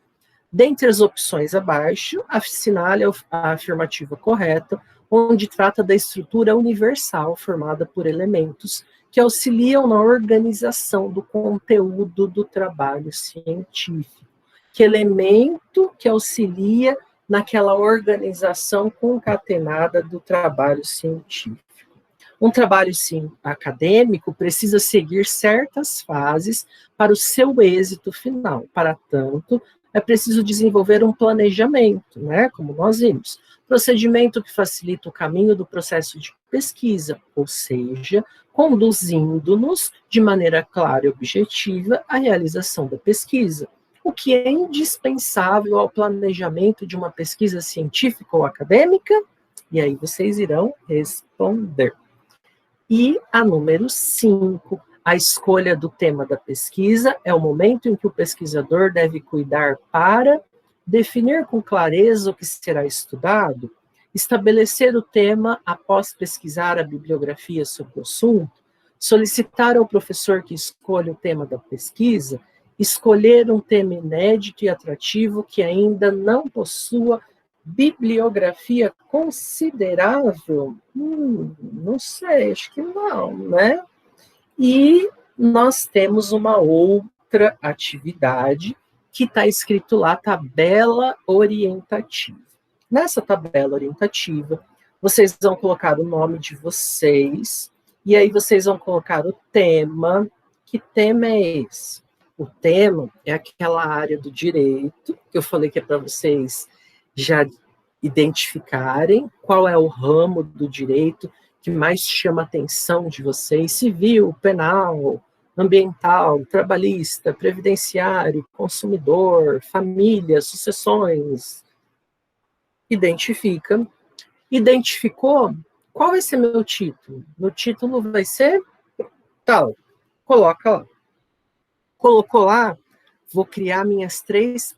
Dentre as opções abaixo, assinale a afirmativa correta, onde trata da estrutura universal formada por elementos que auxiliam na organização do conteúdo do trabalho científico. Que elemento que auxilia naquela organização concatenada do trabalho científico? Um trabalho acadêmico precisa seguir certas fases para o seu êxito final. Para tanto, é preciso desenvolver um planejamento, né, como nós vimos. Procedimento que facilita o caminho do processo de pesquisa, ou seja, conduzindo-nos de maneira clara e objetiva à realização da pesquisa. O que é indispensável ao planejamento de uma pesquisa científica ou acadêmica? E aí vocês irão responder. E a número 5, a escolha do tema da pesquisa é o momento em que o pesquisador deve cuidar para definir com clareza o que será estudado, estabelecer o tema após pesquisar a bibliografia sobre o assunto, solicitar ao professor que escolha o tema da pesquisa, escolher um tema inédito e atrativo que ainda não possua bibliografia considerável? Não sei, acho que não, né? E nós temos uma outra atividade que está escrito lá, tabela orientativa. Nessa tabela orientativa, vocês vão colocar o nome de vocês, e aí vocês vão colocar o tema. Que tema é esse? O tema é aquela área do direito, que eu falei que é para vocês já identificarem qual é o ramo do direito que mais chama a atenção de vocês: civil, penal, ambiental, trabalhista, previdenciário, consumidor, família, sucessões. Identifica. Identificou? Qual vai ser meu título? Meu título vai ser tal. Coloca lá. Colocou lá, vou criar minhas três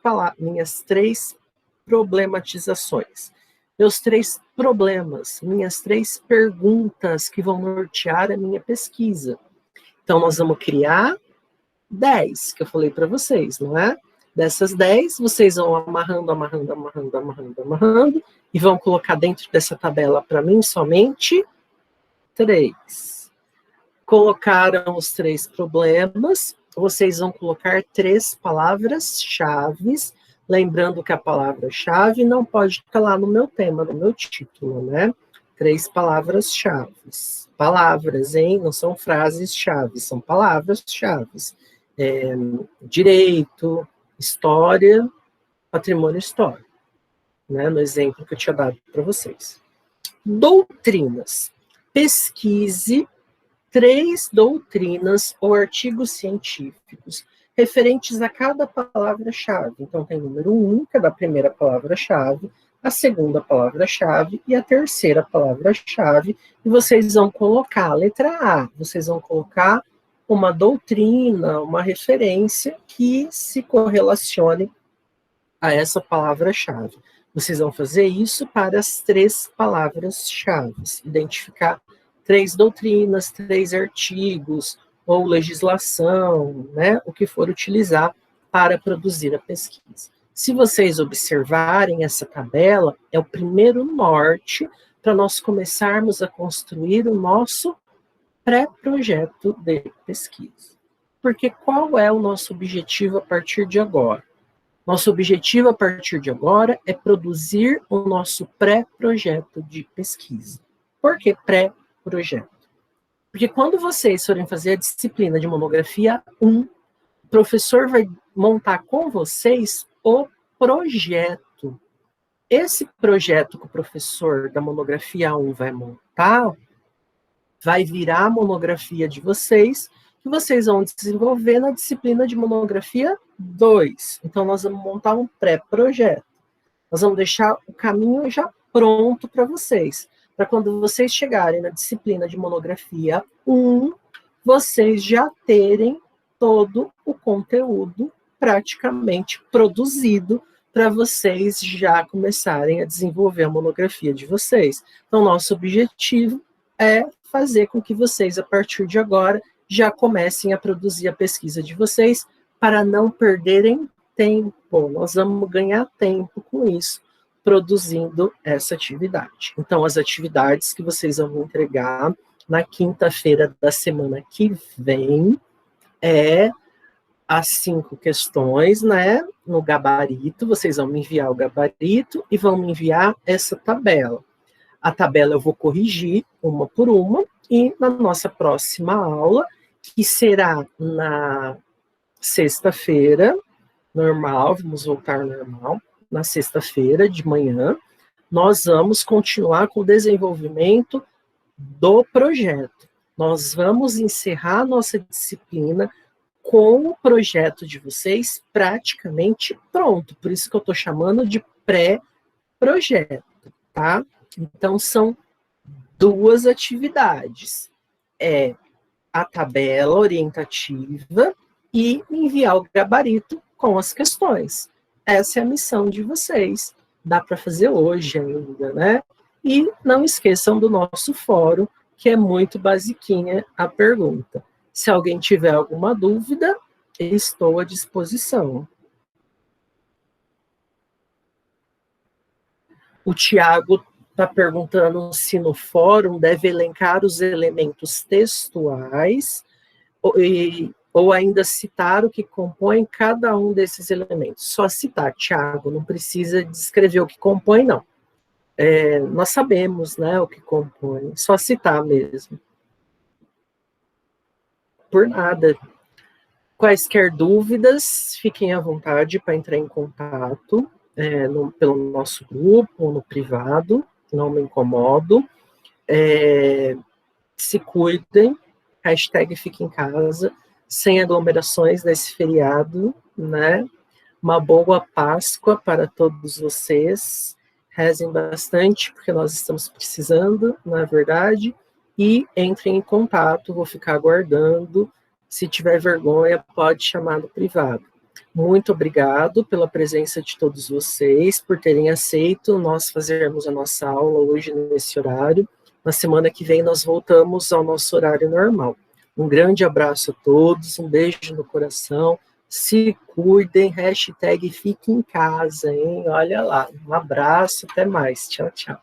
problematizações. Meus 3 problemas, minhas 3 perguntas que vão nortear a minha pesquisa. Então, nós vamos criar 10, que eu falei para vocês, não é? Dessas 10, vocês vão amarrando, e vão colocar dentro dessa tabela para mim somente 3. Colocaram os 3 problemas, vocês vão colocar 3 palavras-chave. Lembrando que a palavra-chave não pode estar lá no meu tema, no meu título, né? 3 palavras-chave. Palavras, hein? Não são frases-chave, são palavras-chave. Direito, história, patrimônio histórico, né? No exemplo que eu tinha dado para vocês. Doutrinas. Pesquise 3 doutrinas ou artigos científicos referentes a cada palavra-chave. Então, tem o número 1, que é da primeira palavra-chave, a segunda palavra-chave e a terceira palavra-chave, e vocês vão colocar a letra A, vocês vão colocar uma doutrina, uma referência que se correlacione a essa palavra-chave. Vocês vão fazer isso para as 3 palavras-chave, identificar 3 doutrinas, 3 artigos, ou legislação, né, o que for utilizar para produzir a pesquisa. Se vocês observarem essa tabela, é o primeiro norte para nós começarmos a construir o nosso pré-projeto de pesquisa. Porque qual é o nosso objetivo a partir de agora? Nosso objetivo a partir de agora é produzir o nosso pré-projeto de pesquisa. Por que pré-projeto? Porque quando vocês forem fazer a disciplina de monografia 1, o professor vai montar com vocês o projeto. Esse projeto que o professor da monografia 1 vai montar, vai virar a monografia de vocês, que vocês vão desenvolver na disciplina de monografia 2. Então, nós vamos montar um pré-projeto. Nós vamos deixar o caminho já pronto para vocês. Para quando vocês chegarem na disciplina de monografia 1, vocês já terem todo o conteúdo praticamente produzido para vocês já começarem a desenvolver a monografia de vocês. Então, nosso objetivo é fazer com que vocês, a partir de agora, já comecem a produzir a pesquisa de vocês para não perderem tempo. Nós vamos ganhar tempo com isso, produzindo essa atividade. Então, as atividades que vocês vão entregar na quinta-feira da semana que vem é as 5 questões, né, no gabarito. Vocês vão me enviar o gabarito e vão me enviar essa tabela. A tabela eu vou corrigir uma por uma, e na nossa próxima aula, que será na sexta-feira, normal, vamos voltar normal, na sexta-feira de manhã, nós vamos continuar com o desenvolvimento do projeto. Nós vamos encerrar nossa disciplina com o projeto de vocês praticamente pronto. Por isso que eu estou chamando de pré-projeto, tá? Então, são 2 atividades. É a tabela orientativa e enviar o gabarito com as questões. Essa é a missão de vocês. Dá para fazer hoje ainda, né? E não esqueçam do nosso fórum, que é muito basiquinha a pergunta. Se alguém tiver alguma dúvida, estou à disposição. O Tiago está perguntando se no fórum deve elencar os elementos textuais ou ainda citar o que compõe cada um desses elementos. Só citar, Tiago, não precisa descrever o que compõe, não. Nós sabemos, né, o que compõe, só citar mesmo. Por nada. Quaisquer dúvidas, fiquem à vontade para entrar em contato pelo nosso grupo, no privado, não me incomodo. Se cuidem, hashtag fique em casa, sem aglomerações nesse feriado, né? Uma boa Páscoa para todos vocês. Rezem bastante, porque nós estamos precisando, na verdade, e entrem em contato, vou ficar aguardando. Se tiver vergonha, pode chamar no privado. Muito obrigado pela presença de todos vocês, por terem aceito nós fazermos a nossa aula hoje nesse horário. Na semana que vem nós voltamos ao nosso horário normal. Um grande abraço a todos, um beijo no coração, se cuidem, hashtag fique em casa, hein? Olha lá, um abraço, até mais, tchau, tchau.